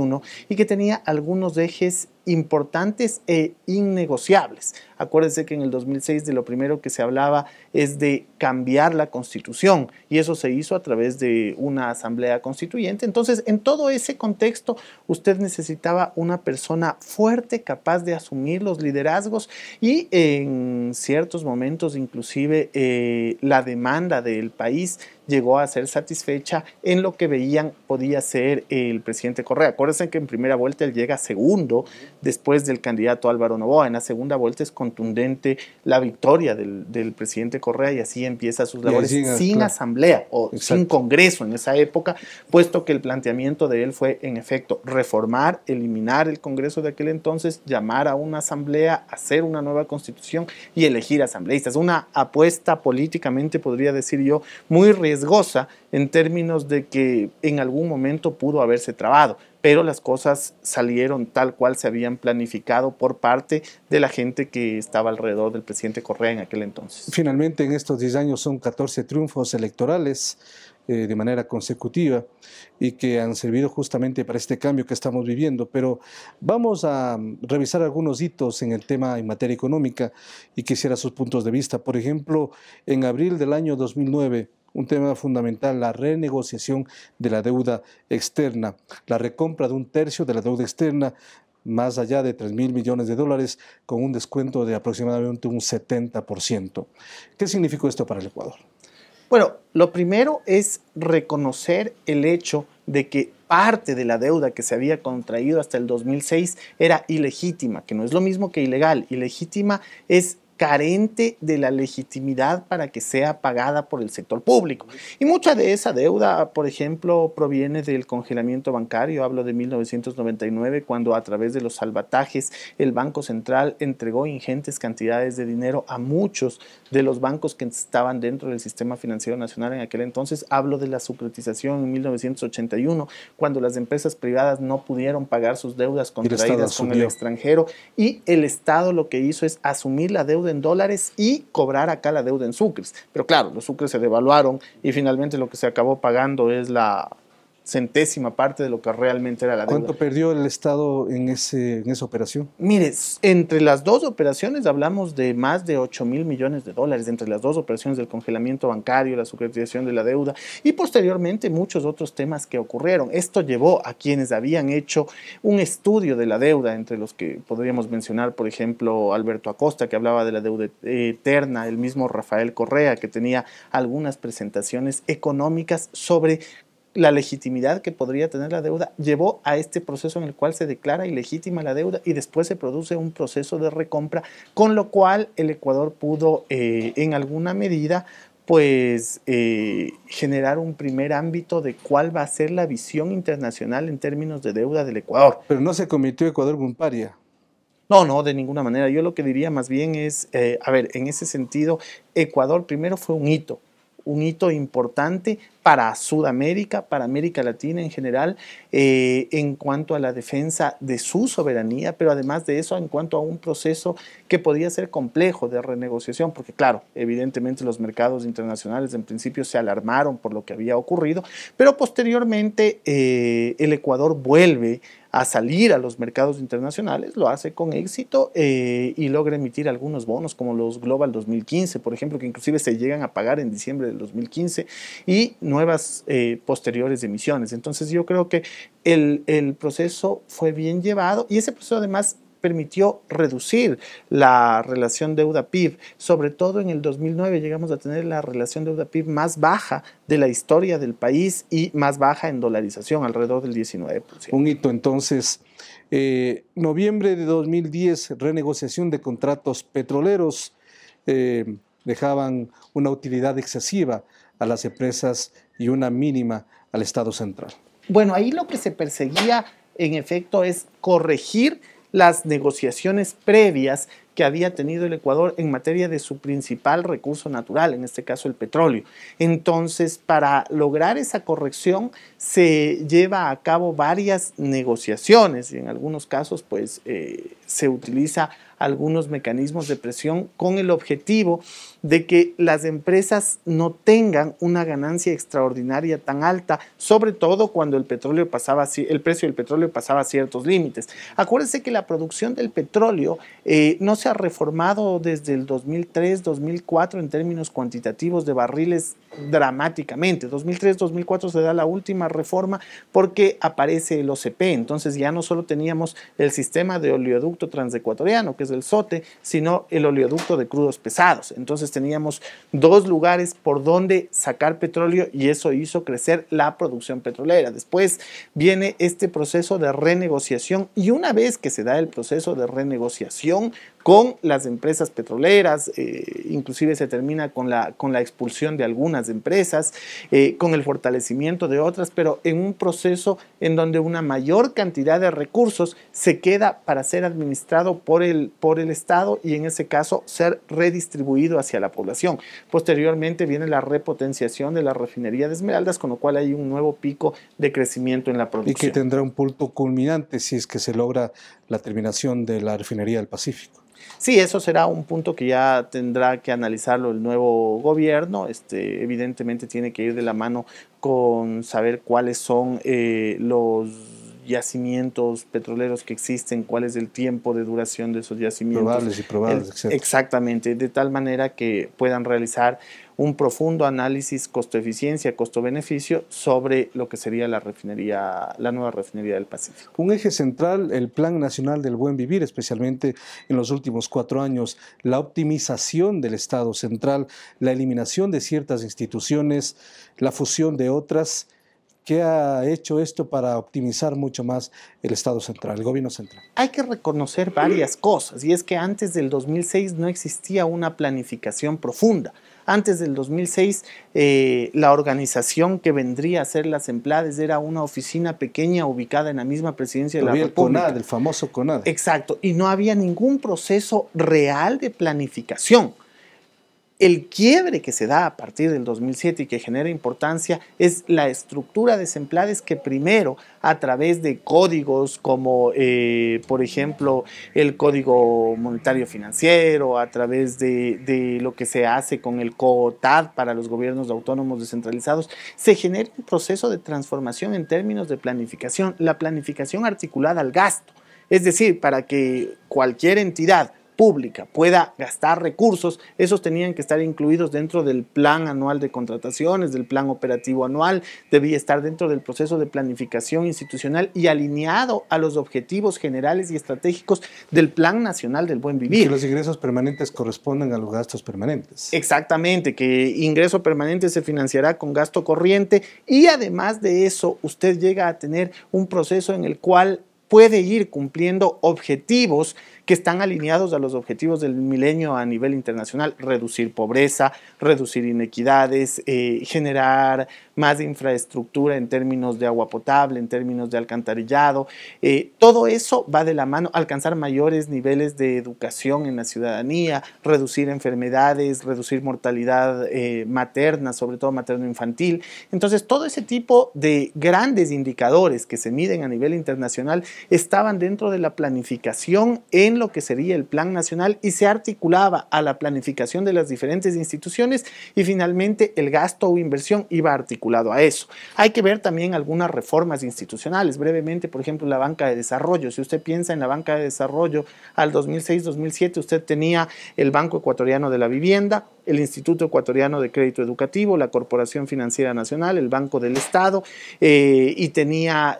y que tenía algunos ejes importantes e innegociables. Acuérdense que en el 2006 de lo primero que se hablaba es de cambiar la Constitución y eso se hizo a través de una asamblea constituyente. Entonces, en todo ese contexto, usted necesitaba una persona fuerte, capaz de asumir los liderazgos y en ciertos momentos inclusive la demanda del país llegó a ser satisfecha en lo que veían podía ser el presidente Correa. Acuérdense que en primera vuelta él llega segundo después del candidato Álvaro Noboa. En la segunda vuelta es contundente la victoria del presidente Correa y así empieza sus labores sin asamblea o sin congreso en esa época, puesto que el planteamiento de él fue en efecto reformar, eliminar el congreso de aquel entonces, llamar a una asamblea, hacer una nueva constitución y elegir asambleístas. Una apuesta políticamente, podría decir yo, muy riesgosa en términos de que en algún momento pudo haberse trabado, pero las cosas salieron tal cual se habían planificado por parte de la gente que estaba alrededor del presidente Correa en aquel entonces. Finalmente, en estos 10 años son 14 triunfos electorales de manera consecutiva y que han servido justamente para este cambio que estamos viviendo. Pero vamos a revisar algunos hitos en el tema en materia económica y quisiera sus puntos de vista. Por ejemplo, en abril del año 2009, un tema fundamental, la renegociación de la deuda externa, la recompra de un tercio de la deuda externa, más allá de 3.000 millones de dólares, con un descuento de aproximadamente un 70%. ¿Qué significó esto para el Ecuador? Bueno, lo primero es reconocer el hecho de que parte de la deuda que se había contraído hasta el 2006 era ilegítima, que no es lo mismo que ilegal. Ilegítima es carente de la legitimidad para que sea pagada por el sector público. Y mucha de esa deuda, por ejemplo, proviene del congelamiento bancario. Hablo de 1999, cuando a través de los salvatajes el Banco Central entregó ingentes cantidades de dinero a muchos de los bancos que estaban dentro del sistema financiero nacional en aquel entonces. Hablo de la subprivatización en 1981, cuando las empresas privadas no pudieron pagar sus deudas contraídas con el extranjero y el Estado lo que hizo es asumir la deuda deuda en dólares y cobrar acá la deuda en sucres. Pero claro, los sucres se devaluaron y finalmente lo que se acabó pagando es la centésima parte de lo que realmente era la deuda. ¿Cuánto perdió el Estado en esa operación? Mire, entre las dos operaciones hablamos de más de 8.000 millones de dólares, entre las dos operaciones del congelamiento bancario, la securitización de la deuda y posteriormente muchos otros temas que ocurrieron. Esto llevó a quienes habían hecho un estudio de la deuda, entre los que podríamos mencionar, por ejemplo, Alberto Acosta, que hablaba de la deuda eterna, el mismo Rafael Correa, que tenía algunas presentaciones económicas sobre la legitimidad que podría tener la deuda, llevó a este proceso en el cual se declara ilegítima la deuda y después se produce un proceso de recompra, con lo cual el Ecuador pudo en alguna medida pues generar un primer ámbito de cuál va a ser la visión internacional en términos de deuda del Ecuador. Pero no se convirtió Ecuador en un paria. No, de ninguna manera. Yo lo que diría más bien es, a ver, en ese sentido, Ecuador primero fue un hito importante para Sudamérica, para América Latina en general, en cuanto a la defensa de su soberanía, pero además de eso, en cuanto a un proceso que podía ser complejo de renegociación, porque claro, evidentemente los mercados internacionales en principio se alarmaron por lo que había ocurrido, pero posteriormente el Ecuador vuelve a salir a los mercados internacionales, lo hace con éxito y logra emitir algunos bonos como los Global 2015, por ejemplo, que inclusive se llegan a pagar en diciembre del 2015 y nuevas posteriores emisiones. Entonces yo creo que el proceso fue bien llevado y ese proceso además permitió reducir la relación deuda-PIB. Sobre todo en el 2009 llegamos a tener la relación deuda-PIB más baja de la historia del país y más baja en dolarización, alrededor del 19%. Un hito entonces. Noviembre de 2010, renegociación de contratos petroleros, dejaban una utilidad excesiva a las empresas y una mínima al Estado central. Bueno, ahí lo que se perseguía en efecto es corregir las negociaciones previas que había tenido el Ecuador en materia de su principal recurso natural, en este caso el petróleo. Entonces, para lograr esa corrección se lleva a cabo varias negociaciones y en algunos casos pues se utiliza algunos mecanismos de presión con el objetivo de que las empresas no tengan una ganancia extraordinaria tan alta, sobre todo cuando el precio del petróleo pasaba ciertos límites. Acuérdense que la producción del petróleo no se ha reformado desde el 2003-2004 en términos cuantitativos de barriles dramáticamente. 2003-2004 se da la última reforma porque aparece el OCP, entonces ya no solo teníamos el sistema de oleoducto transecuatoriano, que es el SOTE, sino el oleoducto de crudos pesados. Entonces teníamos dos lugares por donde sacar petróleo y eso hizo crecer la producción petrolera. Después viene este proceso de renegociación y una vez que se da el proceso de renegociación con las empresas petroleras, inclusive se termina con la expulsión de algunas empresas, con el fortalecimiento de otras, pero en un proceso en donde una mayor cantidad de recursos se queda para ser administrado por el Estado y en ese caso ser redistribuido hacia la población. Posteriormente viene la repotenciación de la refinería de Esmeraldas, con lo cual hay un nuevo pico de crecimiento en la producción. Y que tendrá un punto culminante si es que se logra la terminación de la refinería del Pacífico. Sí, eso será un punto que ya tendrá que analizarlo el nuevo gobierno. Evidentemente tiene que ir de la mano con saber cuáles son los yacimientos petroleros que existen, cuál es el tiempo de duración de esos yacimientos. Probables y probables, etc. Exactamente, de tal manera que puedan realizar un profundo análisis costo-eficiencia, costo-beneficio sobre lo que sería la nueva refinería del Pacífico. Un eje central, el Plan Nacional del Buen Vivir, especialmente en los últimos 4 años, la optimización del Estado central, la eliminación de ciertas instituciones, la fusión de otras. ¿Qué ha hecho esto para optimizar mucho más el Estado central, el gobierno central? Hay que reconocer varias cosas, y es que antes del 2006 no existía una planificación profunda. Antes del 2006, la organización que vendría a ser las Emplades era una oficina pequeña ubicada en la misma presidencia de la República. CONAD, el famoso CONAD. Exacto, y no había ningún proceso real de planificación. El quiebre que se da a partir del 2007 y que genera importancia es la estructura de Semplades, que primero, a través de códigos como, por ejemplo, el Código Monetario Financiero, a través de lo que se hace con el COTAD para los gobiernos autónomos descentralizados, se genera un proceso de transformación en términos de planificación, la planificación articulada al gasto. Es decir, para que cualquier entidad pública pueda gastar recursos, esos tenían que estar incluidos dentro del plan anual de contrataciones, del plan operativo anual, debía estar dentro del proceso de planificación institucional y alineado a los objetivos generales y estratégicos del Plan Nacional del Buen Vivir. Que los ingresos permanentes corresponden a los gastos permanentes. Exactamente, que ingreso permanente se financiará con gasto corriente y además de eso usted llega a tener un proceso en el cual puede ir cumpliendo objetivos que están alineados a los objetivos del milenio a nivel internacional: reducir pobreza, reducir inequidades, generar más infraestructura en términos de agua potable, en términos de alcantarillado. Todo eso va de la mano, alcanzar mayores niveles de educación en la ciudadanía, reducir enfermedades, reducir mortalidad materna, sobre todo materno-infantil. Entonces, todo ese tipo de grandes indicadores que se miden a nivel internacional estaban dentro de la planificación en lo que sería el Plan Nacional y se articulaba a la planificación de las diferentes instituciones y finalmente el gasto o inversión iba articulado a eso. Hay que ver también algunas reformas institucionales. Brevemente, por ejemplo, la banca de desarrollo. Si usted piensa en la banca de desarrollo al 2006-2007, usted tenía el Banco Ecuatoriano de la Vivienda, el Instituto Ecuatoriano de Crédito Educativo, la Corporación Financiera Nacional, el Banco del Estado, y tenía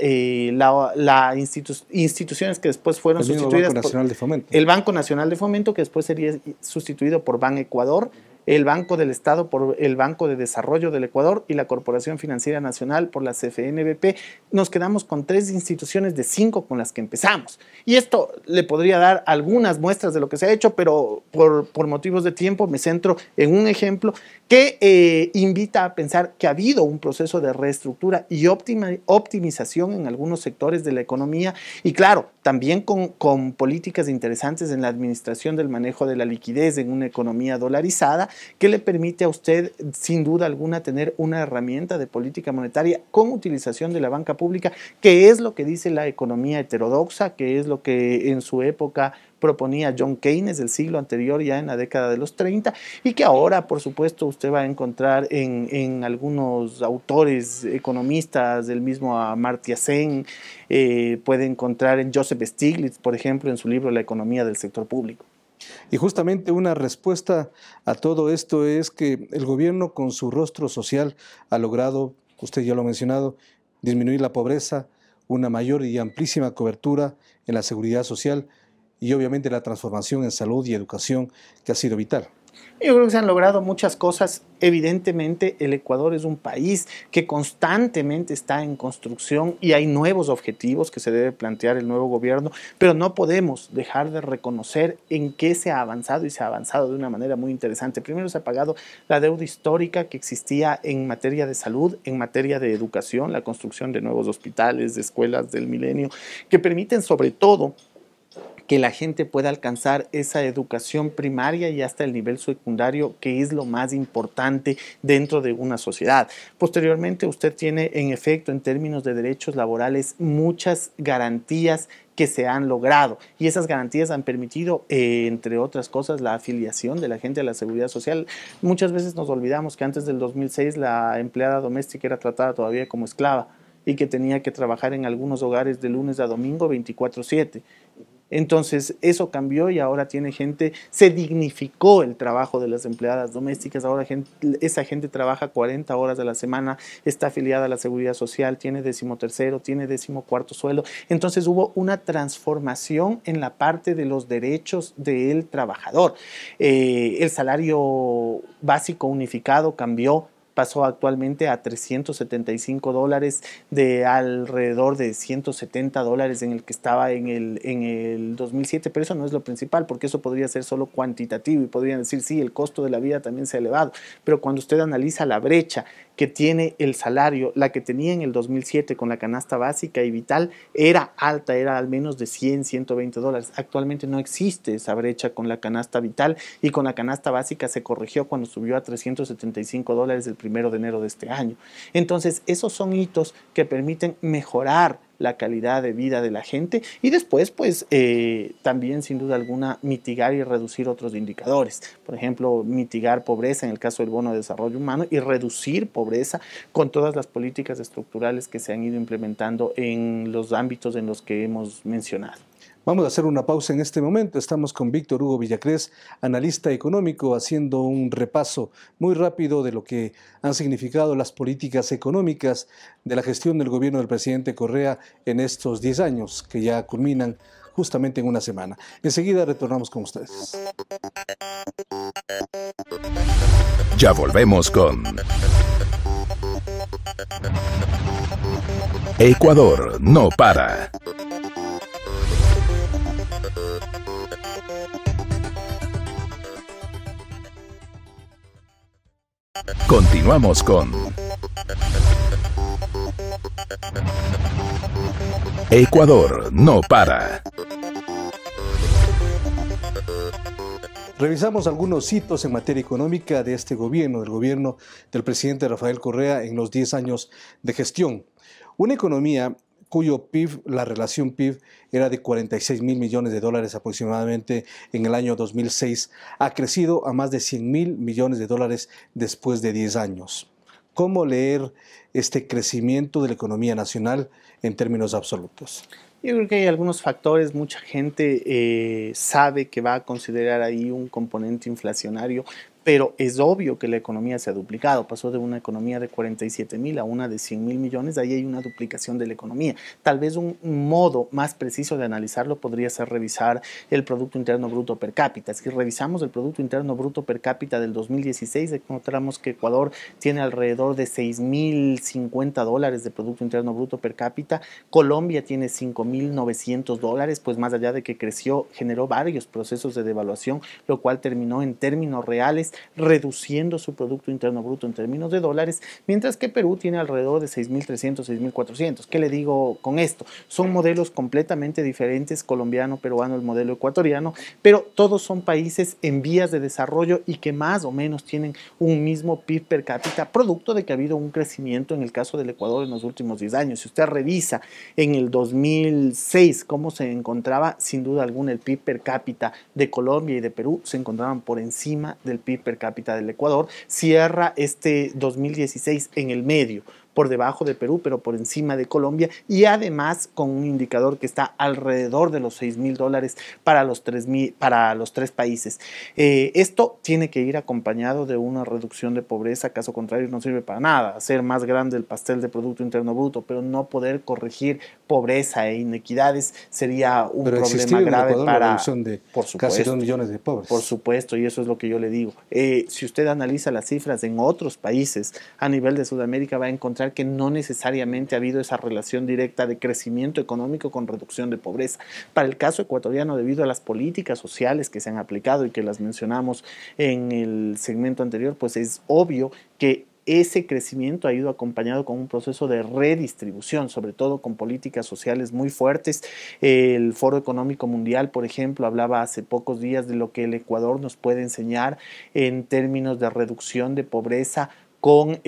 instituciones que después fueron sustituidas por Nacional de Fomento. El Banco Nacional de Fomento, que después sería sustituido por Ban Ecuador, el Banco del Estado por el Banco de Desarrollo del Ecuador y la Corporación Financiera Nacional por la CFNBP. Nos quedamos con 3 instituciones de 5 con las que empezamos. Y esto le podría dar algunas muestras de lo que se ha hecho, pero por motivos de tiempo me centro en un ejemplo que invita a pensar que ha habido un proceso de reestructura y optimización en algunos sectores de la economía y claro, también con políticas interesantes en la administración del manejo de la liquidez en una economía dolarizada que le permite a usted sin duda alguna tener una herramienta de política monetaria con utilización de la banca pública, que es lo que dice la economía heterodoxa, que es lo que en su época proponía John Keynes del siglo anterior, ya en la década de los 30, y que ahora, por supuesto, usted va a encontrar en algunos autores economistas, del mismo Amartya Sen, puede encontrar en Joseph Stiglitz, por ejemplo, en su libro La economía del sector público. Y justamente una respuesta a todo esto es que el gobierno con su rostro social ha logrado, usted ya lo ha mencionado, disminuir la pobreza, una mayor y amplísima cobertura en la seguridad social y obviamente la transformación en salud y educación que ha sido vital. Yo creo que se han logrado muchas cosas. Evidentemente, el Ecuador es un país que constantemente está en construcción y hay nuevos objetivos que se debe plantear el nuevo gobierno, pero no podemos dejar de reconocer en qué se ha avanzado y se ha avanzado de una manera muy interesante. Primero, se ha pagado la deuda histórica que existía en materia de salud, en materia de educación, la construcción de nuevos hospitales, de escuelas del milenio, que permiten sobre todo que la gente pueda alcanzar esa educación primaria y hasta el nivel secundario, que es lo más importante dentro de una sociedad. Posteriormente, usted tiene, en efecto, en términos de derechos laborales, muchas garantías que se han logrado y esas garantías han permitido, entre otras cosas, la afiliación de la gente a la seguridad social. Muchas veces nos olvidamos que antes del 2006 la empleada doméstica era tratada todavía como esclava y que tenía que trabajar en algunos hogares de lunes a domingo 24/7. Entonces eso cambió y ahora tiene gente, se dignificó el trabajo de las empleadas domésticas, ahora esa gente trabaja 40 horas a la semana, está afiliada a la seguridad social, tiene 13º, tiene 14º sueldo. Entonces hubo una transformación en la parte de los derechos del trabajador. El salario básico unificado cambió, pasó actualmente a $375 de alrededor de $170 en el que estaba en el 2007, pero eso no es lo principal, porque eso podría ser solo cuantitativo y podrían decir, sí, el costo de la vida también se ha elevado, pero cuando usted analiza la brecha que tiene el salario, la que tenía en el 2007 con la canasta básica y vital, era alta, era al menos de 100, 120 dólares. Actualmente no existe esa brecha con la canasta vital, y con la canasta básica se corrigió cuando subió a 375 dólares el 1 de enero de este año. Entonces, esos son hitos que permiten mejorar la calidad de vida de la gente, y después pues también sin duda alguna mitigar y reducir otros indicadores, por ejemplo mitigar pobreza en el caso del bono de desarrollo humano, y reducir pobreza con todas las políticas estructurales que se han ido implementando en los ámbitos en los que hemos mencionado. Vamos a hacer una pausa en este momento. Estamos con Víctor Hugo Villacrés, analista económico, haciendo un repaso muy rápido de lo que han significado las políticas económicas de la gestión del gobierno del presidente Correa en estos 10 años, que ya culminan justamente en una semana. Enseguida retornamos con ustedes. Ya volvemos con Ecuador no para. Continuamos con Ecuador no para. Revisamos algunos hitos en materia económica de este gobierno, del gobierno del presidente Rafael Correa en los 10 años de gestión. Una economía cuyo PIB, la relación PIB, era de 46.000 millones de dólares aproximadamente en el año 2006, ha crecido a más de 100.000 millones de dólares después de 10 años. ¿Cómo leer este crecimiento de la economía nacional en términos absolutos? Yo creo que hay algunos factores, mucha gente sabe que va a considerar ahí un componente inflacionario, pero es obvio que la economía se ha duplicado, pasó de una economía de 47.000 a una de 100.000 millones, ahí hay una duplicación de la economía. Tal vez un modo más preciso de analizarlo podría ser revisar el Producto Interno Bruto per cápita. Si revisamos el Producto Interno Bruto per cápita del 2016, encontramos que Ecuador tiene alrededor de 6.050 dólares de Producto Interno Bruto per cápita, Colombia tiene 5.900 dólares, pues más allá de que creció, generó varios procesos de devaluación, lo cual terminó en términos reales reduciendo su Producto Interno Bruto en términos de dólares, mientras que Perú tiene alrededor de 6.300, 6.400. ¿Qué le digo con esto? Son modelos completamente diferentes, colombiano, peruano, el modelo ecuatoriano, pero todos son países en vías de desarrollo y que más o menos tienen un mismo PIB per cápita, producto de que ha habido un crecimiento en el caso del Ecuador en los últimos 10 años. Si usted revisa en el 2006 cómo se encontraba, sin duda alguna el PIB per cápita de Colombia y de Perú se encontraban por encima del PIB per cápita del Ecuador. Cierra este 2016 en el medio, por debajo de Perú, pero por encima de Colombia, y además con un indicador que está alrededor de los 6.000 dólares para los tres países. Esto tiene que ir acompañado de una reducción de pobreza, caso contrario no sirve para nada. Hacer más grande el pastel de Producto Interno Bruto, pero no poder corregir pobreza e inequidades sería un problema grave para la reducción de casi 2 millones de pobres. Por supuesto, y eso es lo que yo le digo. Si usted analiza las cifras en otros países a nivel de Sudamérica, va a encontrar que no necesariamente ha habido esa relación directa de crecimiento económico con reducción de pobreza. Para el caso ecuatoriano, debido a las políticas sociales que se han aplicado y que las mencionamos en el segmento anterior, pues es obvio que ese crecimiento ha ido acompañado con un proceso de redistribución, sobre todo con políticas sociales muy fuertes. El Foro Económico Mundial, por ejemplo, hablaba hace pocos días de lo que el Ecuador nos puede enseñar en términos de reducción de pobreza con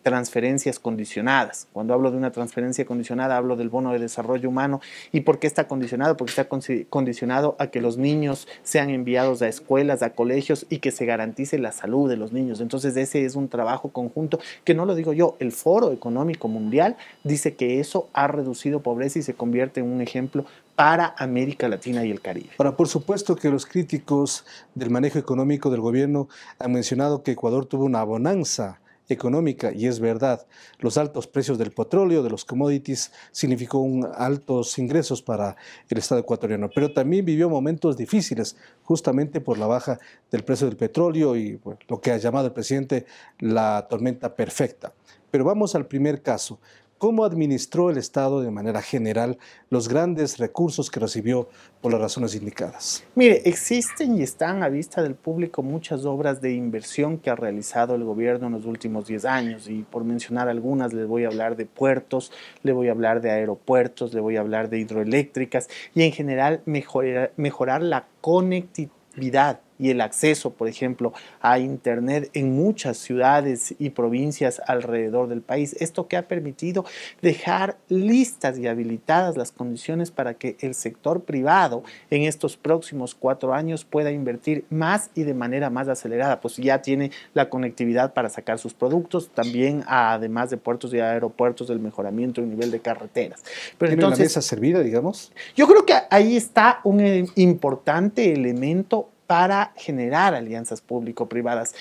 transferencias condicionadas. Cuando hablo de una transferencia condicionada, hablo del bono de desarrollo humano. ¿Y por qué está condicionado? Porque está condicionado a que los niños sean enviados a escuelas, a colegios, y que se garantice la salud de los niños. Entonces ese es un trabajo conjunto que no lo digo yo, el Foro Económico Mundial dice que eso ha reducido pobreza y se convierte en un ejemplo para América Latina y el Caribe. Ahora, por supuesto que los críticos del manejo económico del gobierno han mencionado que Ecuador tuvo una bonanza económica, y es verdad. Los altos precios del petróleo, de los commodities, significó altos ingresos para el Estado ecuatoriano, pero también vivió momentos difíciles, justamente por la baja del precio del petróleo y lo que ha llamado el presidente la tormenta perfecta. Pero vamos al primer caso. ¿Cómo administró el Estado de manera general los grandes recursos que recibió por las razones indicadas? Mire, existen y están a vista del público muchas obras de inversión que ha realizado el gobierno en los últimos 10 años y por mencionar algunas les voy a hablar de puertos, le voy a hablar de aeropuertos, le voy a hablar de hidroeléctricas y en general mejorar la conectividad y el acceso, por ejemplo, a Internet en muchas ciudades y provincias alrededor del país. Esto que ha permitido dejar listas y habilitadas las condiciones para que el sector privado en estos próximos 4 años pueda invertir más y de manera más acelerada, pues ya tiene la conectividad para sacar sus productos, también además de puertos y aeropuertos, del mejoramiento del nivel de carreteras. Pero ¿Tiene entonces, la mesa servida, digamos? yo creo que ahí está un importante elemento para generar alianzas público-privadas.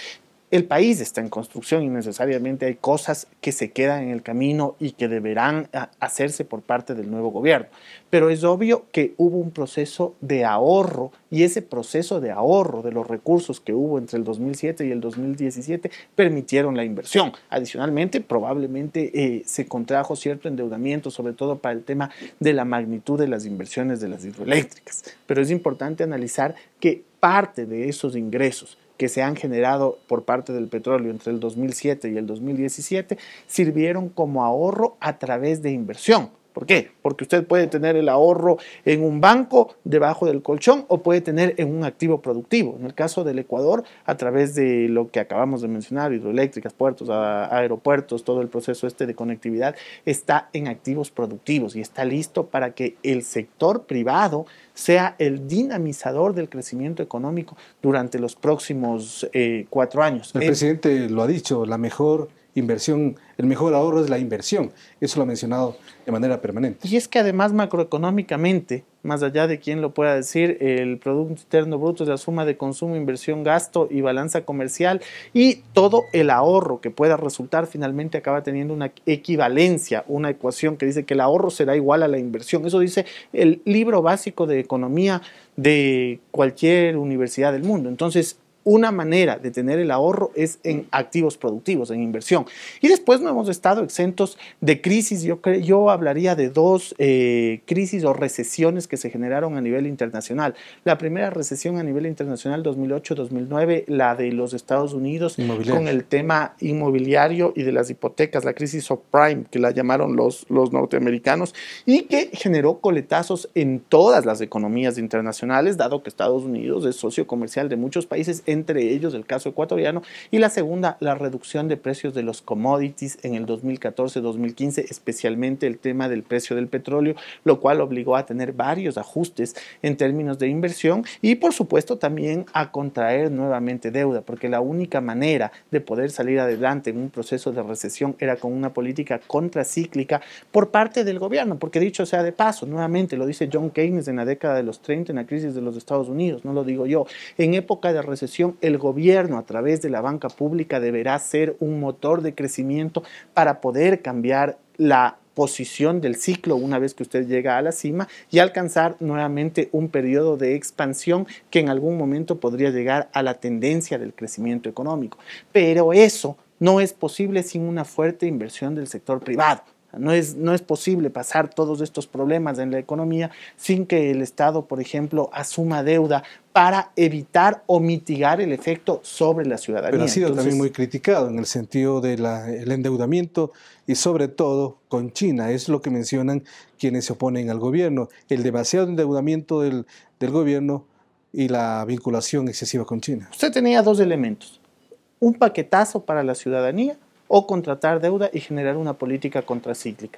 El país está en construcción y necesariamente hay cosas que se quedan en el camino y que deberán hacerse por parte del nuevo gobierno. Pero es obvio que hubo un proceso de ahorro y ese proceso de ahorro de los recursos que hubo entre el 2007 y el 2017 permitieron la inversión. Adicionalmente, probablemente se contrajo cierto endeudamiento, sobre todo para el tema de la magnitud de las inversiones de las hidroeléctricas. Pero es importante analizar que parte de esos ingresos que se han generado por parte del petróleo entre el 2007 y el 2017 sirvieron como ahorro a través de inversión. ¿Por qué? Porque usted puede tener el ahorro en un banco debajo del colchón o puede tener en un activo productivo. En el caso del Ecuador, a través de lo que acabamos de mencionar, hidroeléctricas, puertos, aeropuertos, todo el proceso de conectividad, está en activos productivos y está listo para que el sector privado sea el dinamizador del crecimiento económico durante los próximos 4 años. El presidente lo ha dicho, la mejor inversión, el mejor ahorro es la inversión. Eso lo ha mencionado de manera permanente. Y es que además macroeconómicamente, más allá de quien lo pueda decir, el Producto Interno Bruto es la suma de consumo, inversión, gasto y balanza comercial, y todo el ahorro que pueda resultar finalmente acaba teniendo una equivalencia, una ecuación que dice que el ahorro será igual a la inversión. Eso dice el libro básico de economía de cualquier universidad del mundo. Entonces, una manera de tener el ahorro es en activos productivos, en inversión. Y después no hemos estado exentos de crisis. Yo hablaría de 2 crisis o recesiones que se generaron a nivel internacional. La primera recesión a nivel internacional, 2008-2009, la de los Estados Unidos con el tema inmobiliario y de las hipotecas, la crisis subprime, que la llamaron los norteamericanos, y que generó coletazos en todas las economías internacionales, dado que Estados Unidos es socio comercial de muchos países, entre ellos el caso ecuatoriano, y la segunda, la reducción de precios de los commodities en el 2014-2015, especialmente el tema del precio del petróleo, lo cual obligó a tener varios ajustes en términos de inversión y por supuesto también a contraer nuevamente deuda, porque la única manera de poder salir adelante en un proceso de recesión era con una política contracíclica por parte del gobierno, porque dicho sea de paso, nuevamente lo dice John Keynes en la década de los 30 en la crisis de los Estados Unidos, no lo digo yo, en época de recesión el gobierno a través de la banca pública deberá ser un motor de crecimiento para poder cambiar la posición del ciclo una vez que usted llega a la cima y alcanzar nuevamente un periodo de expansión que en algún momento podría llegar a la tendencia del crecimiento económico. Pero eso no es posible sin una fuerte inversión del sector privado. No es posible pasar todos estos problemas en la economía sin que el Estado, por ejemplo, asuma deuda para evitar o mitigar el efecto sobre la ciudadanía. Pero ha sido también muy criticado en el sentido del endeudamiento y sobre todo con China. Es lo que mencionan quienes se oponen al gobierno, el demasiado endeudamiento del gobierno y la vinculación excesiva con China. Usted tenía 2 elementos, un paquetazo para la ciudadanía o contratar deuda y generar una política contracíclica.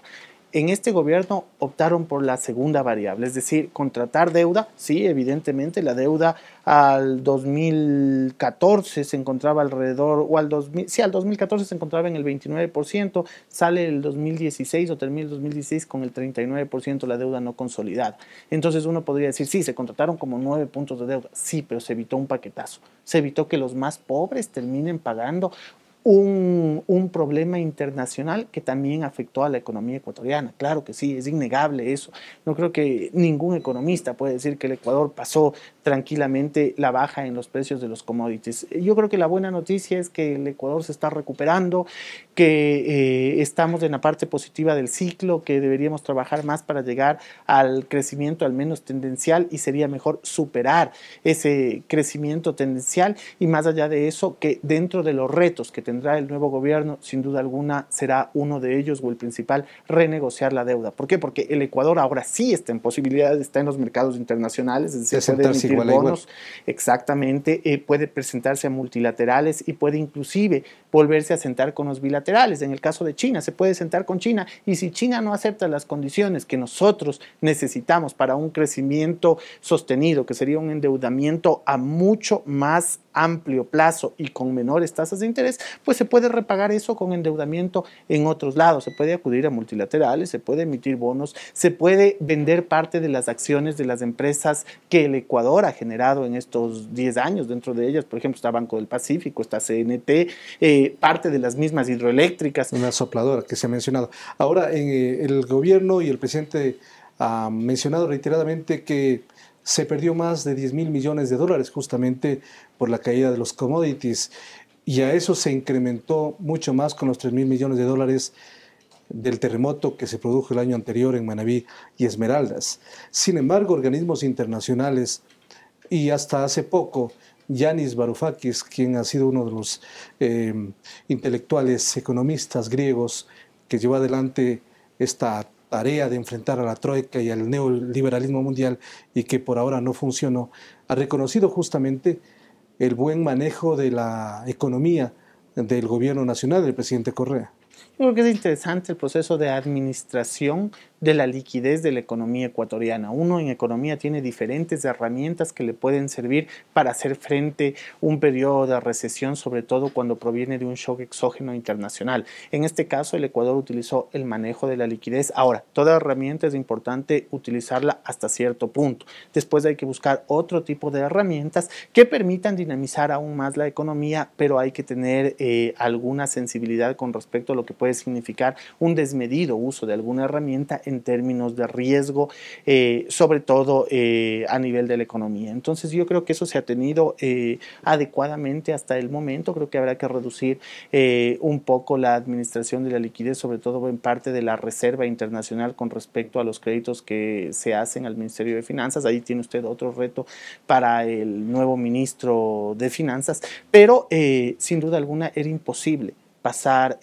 En este gobierno optaron por la segunda variable, es decir, contratar deuda. Sí, evidentemente la deuda al 2014 se encontraba alrededor, o al 2014 se encontraba en el 29%, sale el 2016 o termina el 2016 con el 39% la deuda no consolidada. Entonces uno podría decir, sí, se contrataron como 9 puntos de deuda, sí, pero se evitó un paquetazo, se evitó que los más pobres terminen pagando un problema internacional que también afectó a la economía ecuatoriana. Claro que sí, es innegable eso. No creo que ningún economista puede decir que el Ecuador pasó tranquilamente la baja en los precios de los commodities. Yo creo que la buena noticia es que el Ecuador se está recuperando, que estamos en la parte positiva del ciclo, que deberíamos trabajar más para llegar al crecimiento al menos tendencial, y sería mejor superar ese crecimiento tendencial, y más allá de eso, que dentro de los retos que tendrá el nuevo gobierno, sin duda alguna será uno de ellos, o el principal, renegociar la deuda. ¿Por qué? Porque el Ecuador ahora sí está en posibilidades, está en los mercados internacionales, es decir, puede emitir bonos, exactamente, puede presentarse a multilaterales y puede inclusive volverse a sentar con los bilaterales. En el caso de China, se puede sentar con China, y si China no acepta las condiciones que nosotros necesitamos para un crecimiento sostenido, que sería un endeudamiento a mucho más amplio plazo y con menores tasas de interés, pues se puede repagar eso con endeudamiento en otros lados. Se puede acudir a multilaterales, se puede emitir bonos, se puede vender parte de las acciones de las empresas que el Ecuador ha generado en estos 10 años. Dentro de ellas, por ejemplo, está Banco del Pacífico, está CNT, parte de las mismas hidroeléctricas. Una sopladora que se ha mencionado. Ahora, el gobierno y el presidente han mencionado reiteradamente que se perdió más de 10.000 millones de dólares justamente por la caída de los commodities, y a eso se incrementó mucho más con los 3.000 millones de dólares del terremoto que se produjo el año anterior en Manabí y Esmeraldas. Sin embargo, organismos internacionales, y hasta hace poco, Yanis Varoufakis, quien ha sido uno de los intelectuales economistas griegos que llevó adelante esta tarea de enfrentar a la troika y al neoliberalismo mundial, y que por ahora no funcionó, ha reconocido justamente el buen manejo de la economía del gobierno nacional del presidente Correa. Yo creo que es interesante el proceso de administración de la liquidez de la economía ecuatoriana. Uno en economía tiene diferentes herramientas que le pueden servir para hacer frente a un periodo de recesión, sobre todo cuando proviene de un shock exógeno internacional. En este caso, el Ecuador utilizó el manejo de la liquidez. Ahora, toda herramienta es importante utilizarla hasta cierto punto. Después hay que buscar otro tipo de herramientas que permitan dinamizar aún más la economía, pero hay que tener alguna sensibilidad con respecto a lo que puede significar un desmedido uso de alguna herramienta en términos de riesgo, sobre todo a nivel de la economía. Entonces yo creo que eso se ha tenido adecuadamente hasta el momento. Creo que habrá que reducir un poco la administración de la liquidez, sobre todo en parte de la reserva internacional con respecto a los créditos que se hacen al Ministerio de Finanzas. Ahí tiene usted otro reto para el nuevo ministro de Finanzas, pero sin duda alguna era imposible pasar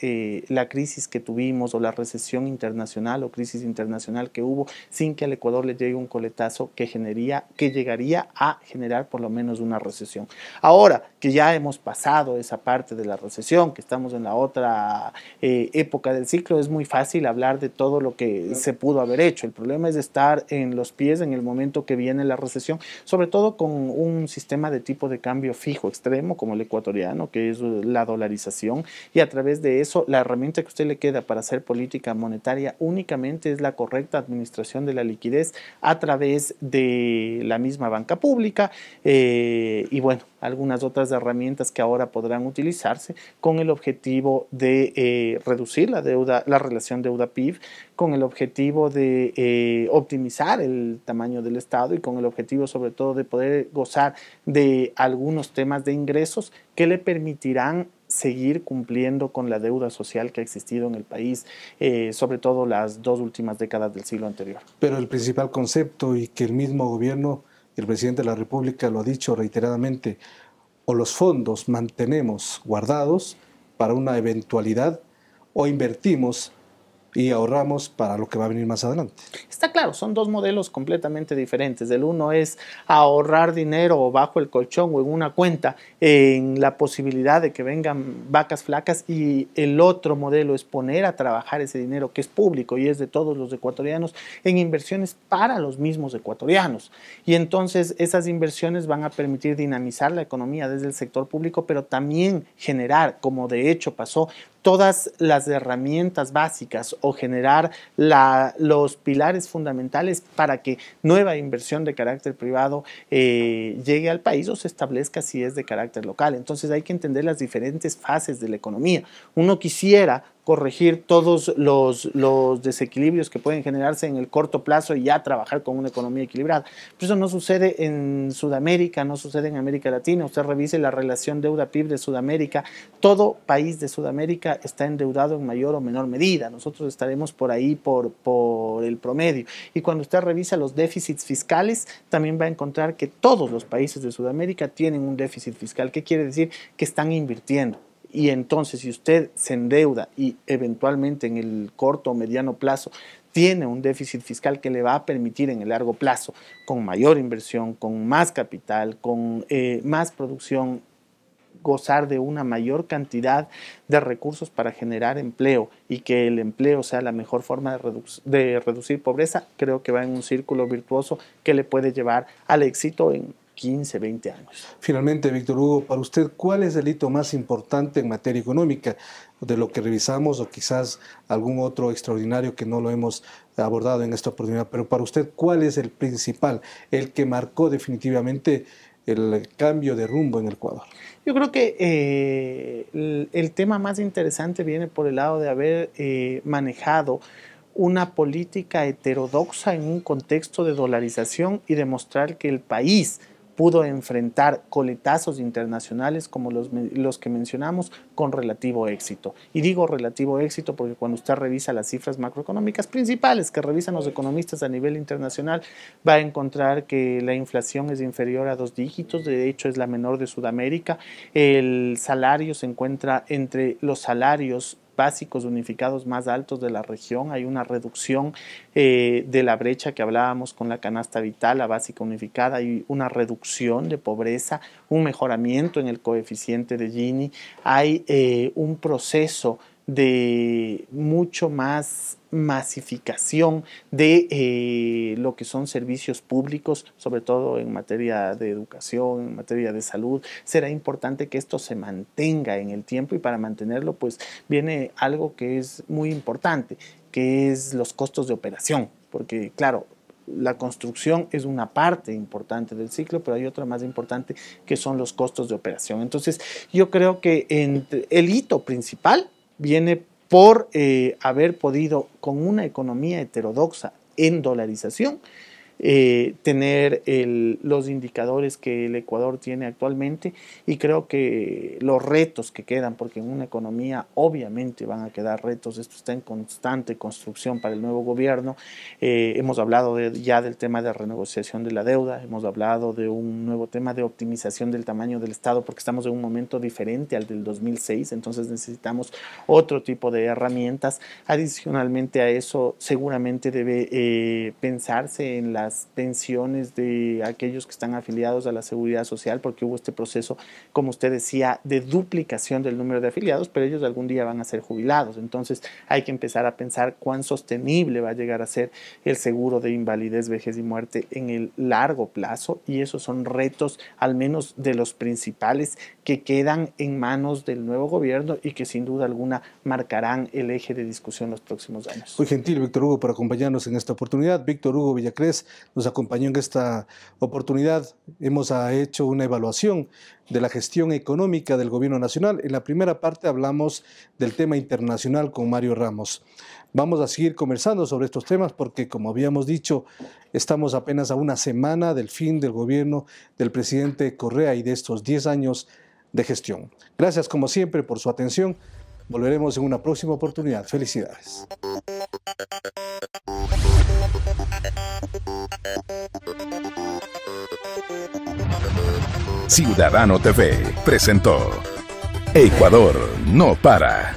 la crisis que tuvimos, o la recesión internacional o crisis internacional que hubo, sin que al Ecuador le llegue un coletazo que llegaría a generar por lo menos una recesión. Ahora que ya hemos pasado esa parte de la recesión, que estamos en la otra época del ciclo, es muy fácil hablar de todo lo que se pudo haber hecho. El problema es estar en los pies en el momento que viene la recesión, sobre todo con un sistema de tipo de cambio fijo extremo como el ecuatoriano, que es la dolarización, y a través de eso la herramienta que a usted le queda para hacer política monetaria únicamente es la correcta administración de la liquidez a través de la misma banca pública y bueno, algunas otras herramientas que ahora podrán utilizarse con el objetivo de reducir la deuda, la relación deuda-PIB, con el objetivo de optimizar el tamaño del Estado, y con el objetivo sobre todo de poder gozar de algunos temas de ingresos que le permitirán seguir cumpliendo con la deuda social que ha existido en el país, sobre todo las 2 últimas décadas del siglo anterior. Pero el principal concepto, y que el mismo gobierno, el presidente de la República lo ha dicho reiteradamente, o los fondos mantenemos guardados para una eventualidad, o invertimos y ahorramos para lo que va a venir más adelante. Está claro, son dos modelos completamente diferentes. El uno es ahorrar dinero bajo el colchón o en una cuenta en la posibilidad de que vengan vacas flacas, y el otro modelo es poner a trabajar ese dinero que es público y es de todos los ecuatorianos en inversiones para los mismos ecuatorianos. Y entonces esas inversiones van a permitir dinamizar la economía desde el sector público, pero también generar, como de hecho pasó, todas las herramientas básicas o generar los pilares fundamentales para que nueva inversión de carácter privado llegue al país o se establezca si es de carácter local. Entonces hay que entender las diferentes fases de la economía. Uno quisiera corregir todos los desequilibrios que pueden generarse en el corto plazo y ya trabajar con una economía equilibrada. Pero eso no sucede en Sudamérica, no sucede en América Latina. Usted revise la relación deuda-PIB de Sudamérica. Todo país de Sudamérica está endeudado en mayor o menor medida. Nosotros estaremos por ahí por el promedio. Y cuando usted revisa los déficits fiscales, también va a encontrar que todos los países de Sudamérica tienen un déficit fiscal. ¿Qué quiere decir? Que están invirtiendo. Y entonces, si usted se endeuda y eventualmente en el corto o mediano plazo tiene un déficit fiscal que le va a permitir en el largo plazo, con mayor inversión, con más capital, con más producción, gozar de una mayor cantidad de recursos para generar empleo y que el empleo sea la mejor forma de reducir pobreza, creo que va en un círculo virtuoso que le puede llevar al éxito en 15, 20 años. Finalmente, Víctor Hugo, para usted, ¿cuál es el hito más importante en materia económica de lo que revisamos o quizás algún otro extraordinario que no lo hemos abordado en esta oportunidad? Pero para usted, ¿cuál es el principal, el que marcó definitivamente el cambio de rumbo en el Ecuador? Yo creo que el tema más interesante viene por el lado de haber manejado una política heterodoxa en un contexto de dolarización y demostrar que el país pudo enfrentar coletazos internacionales como los que mencionamos con relativo éxito. Y digo relativo éxito porque cuando usted revisa las cifras macroeconómicas principales que revisan los economistas a nivel internacional, va a encontrar que la inflación es inferior a 2 dígitos, de hecho es la menor de Sudamérica. El salario se encuentra entre los salarios básicos unificados más altos de la región. Hay una reducción de la brecha que hablábamos con la canasta vital, la básica unificada, hay una reducción de pobreza, un mejoramiento en el coeficiente de Gini, hay un proceso de mucho más masificación de lo que son servicios públicos, sobre todo en materia de educación, en materia de salud. Será importante que esto se mantenga en el tiempo y para mantenerlo pues viene algo que es muy importante, que es los costos de operación, porque claro, la construcción es una parte importante del ciclo, pero hay otra más importante que son los costos de operación. Entonces yo creo que el hito principal viene por haber podido, con una economía heterodoxa en dolarización, tener los indicadores que el Ecuador tiene actualmente, y creo que los retos que quedan, porque en una economía obviamente van a quedar retos, esto está en constante construcción para el nuevo gobierno. Hemos hablado ya del tema de renegociación de la deuda, hemos hablado de un nuevo tema de optimización del tamaño del Estado, porque estamos en un momento diferente al del 2006, entonces necesitamos otro tipo de herramientas. Adicionalmente a eso, seguramente debe pensarse en las pensiones de aquellos que están afiliados a la Seguridad Social, porque hubo este proceso, como usted decía, de duplicación del número de afiliados, pero ellos algún día van a ser jubilados. Entonces hay que empezar a pensar cuán sostenible va a llegar a ser el seguro de invalidez, vejez y muerte en el largo plazo, y esos son retos, al menos de los principales, que quedan en manos del nuevo gobierno y que sin duda alguna marcarán el eje de discusión los próximos años. Muy gentil, Víctor Hugo, por acompañarnos en esta oportunidad. Víctor Hugo Villacrés nos acompañó en esta oportunidad. Hemos hecho una evaluación de la gestión económica del gobierno nacional. En la primera parte hablamos del tema internacional con Mario Ramos. Vamos a seguir conversando sobre estos temas porque, como habíamos dicho, estamos apenas a una semana del fin del gobierno del presidente Correa y de estos 10 años de gestión. Gracias, como siempre, por su atención. Volveremos en una próxima oportunidad. Felicidades. Ciudadano TV presentó Ecuador no para.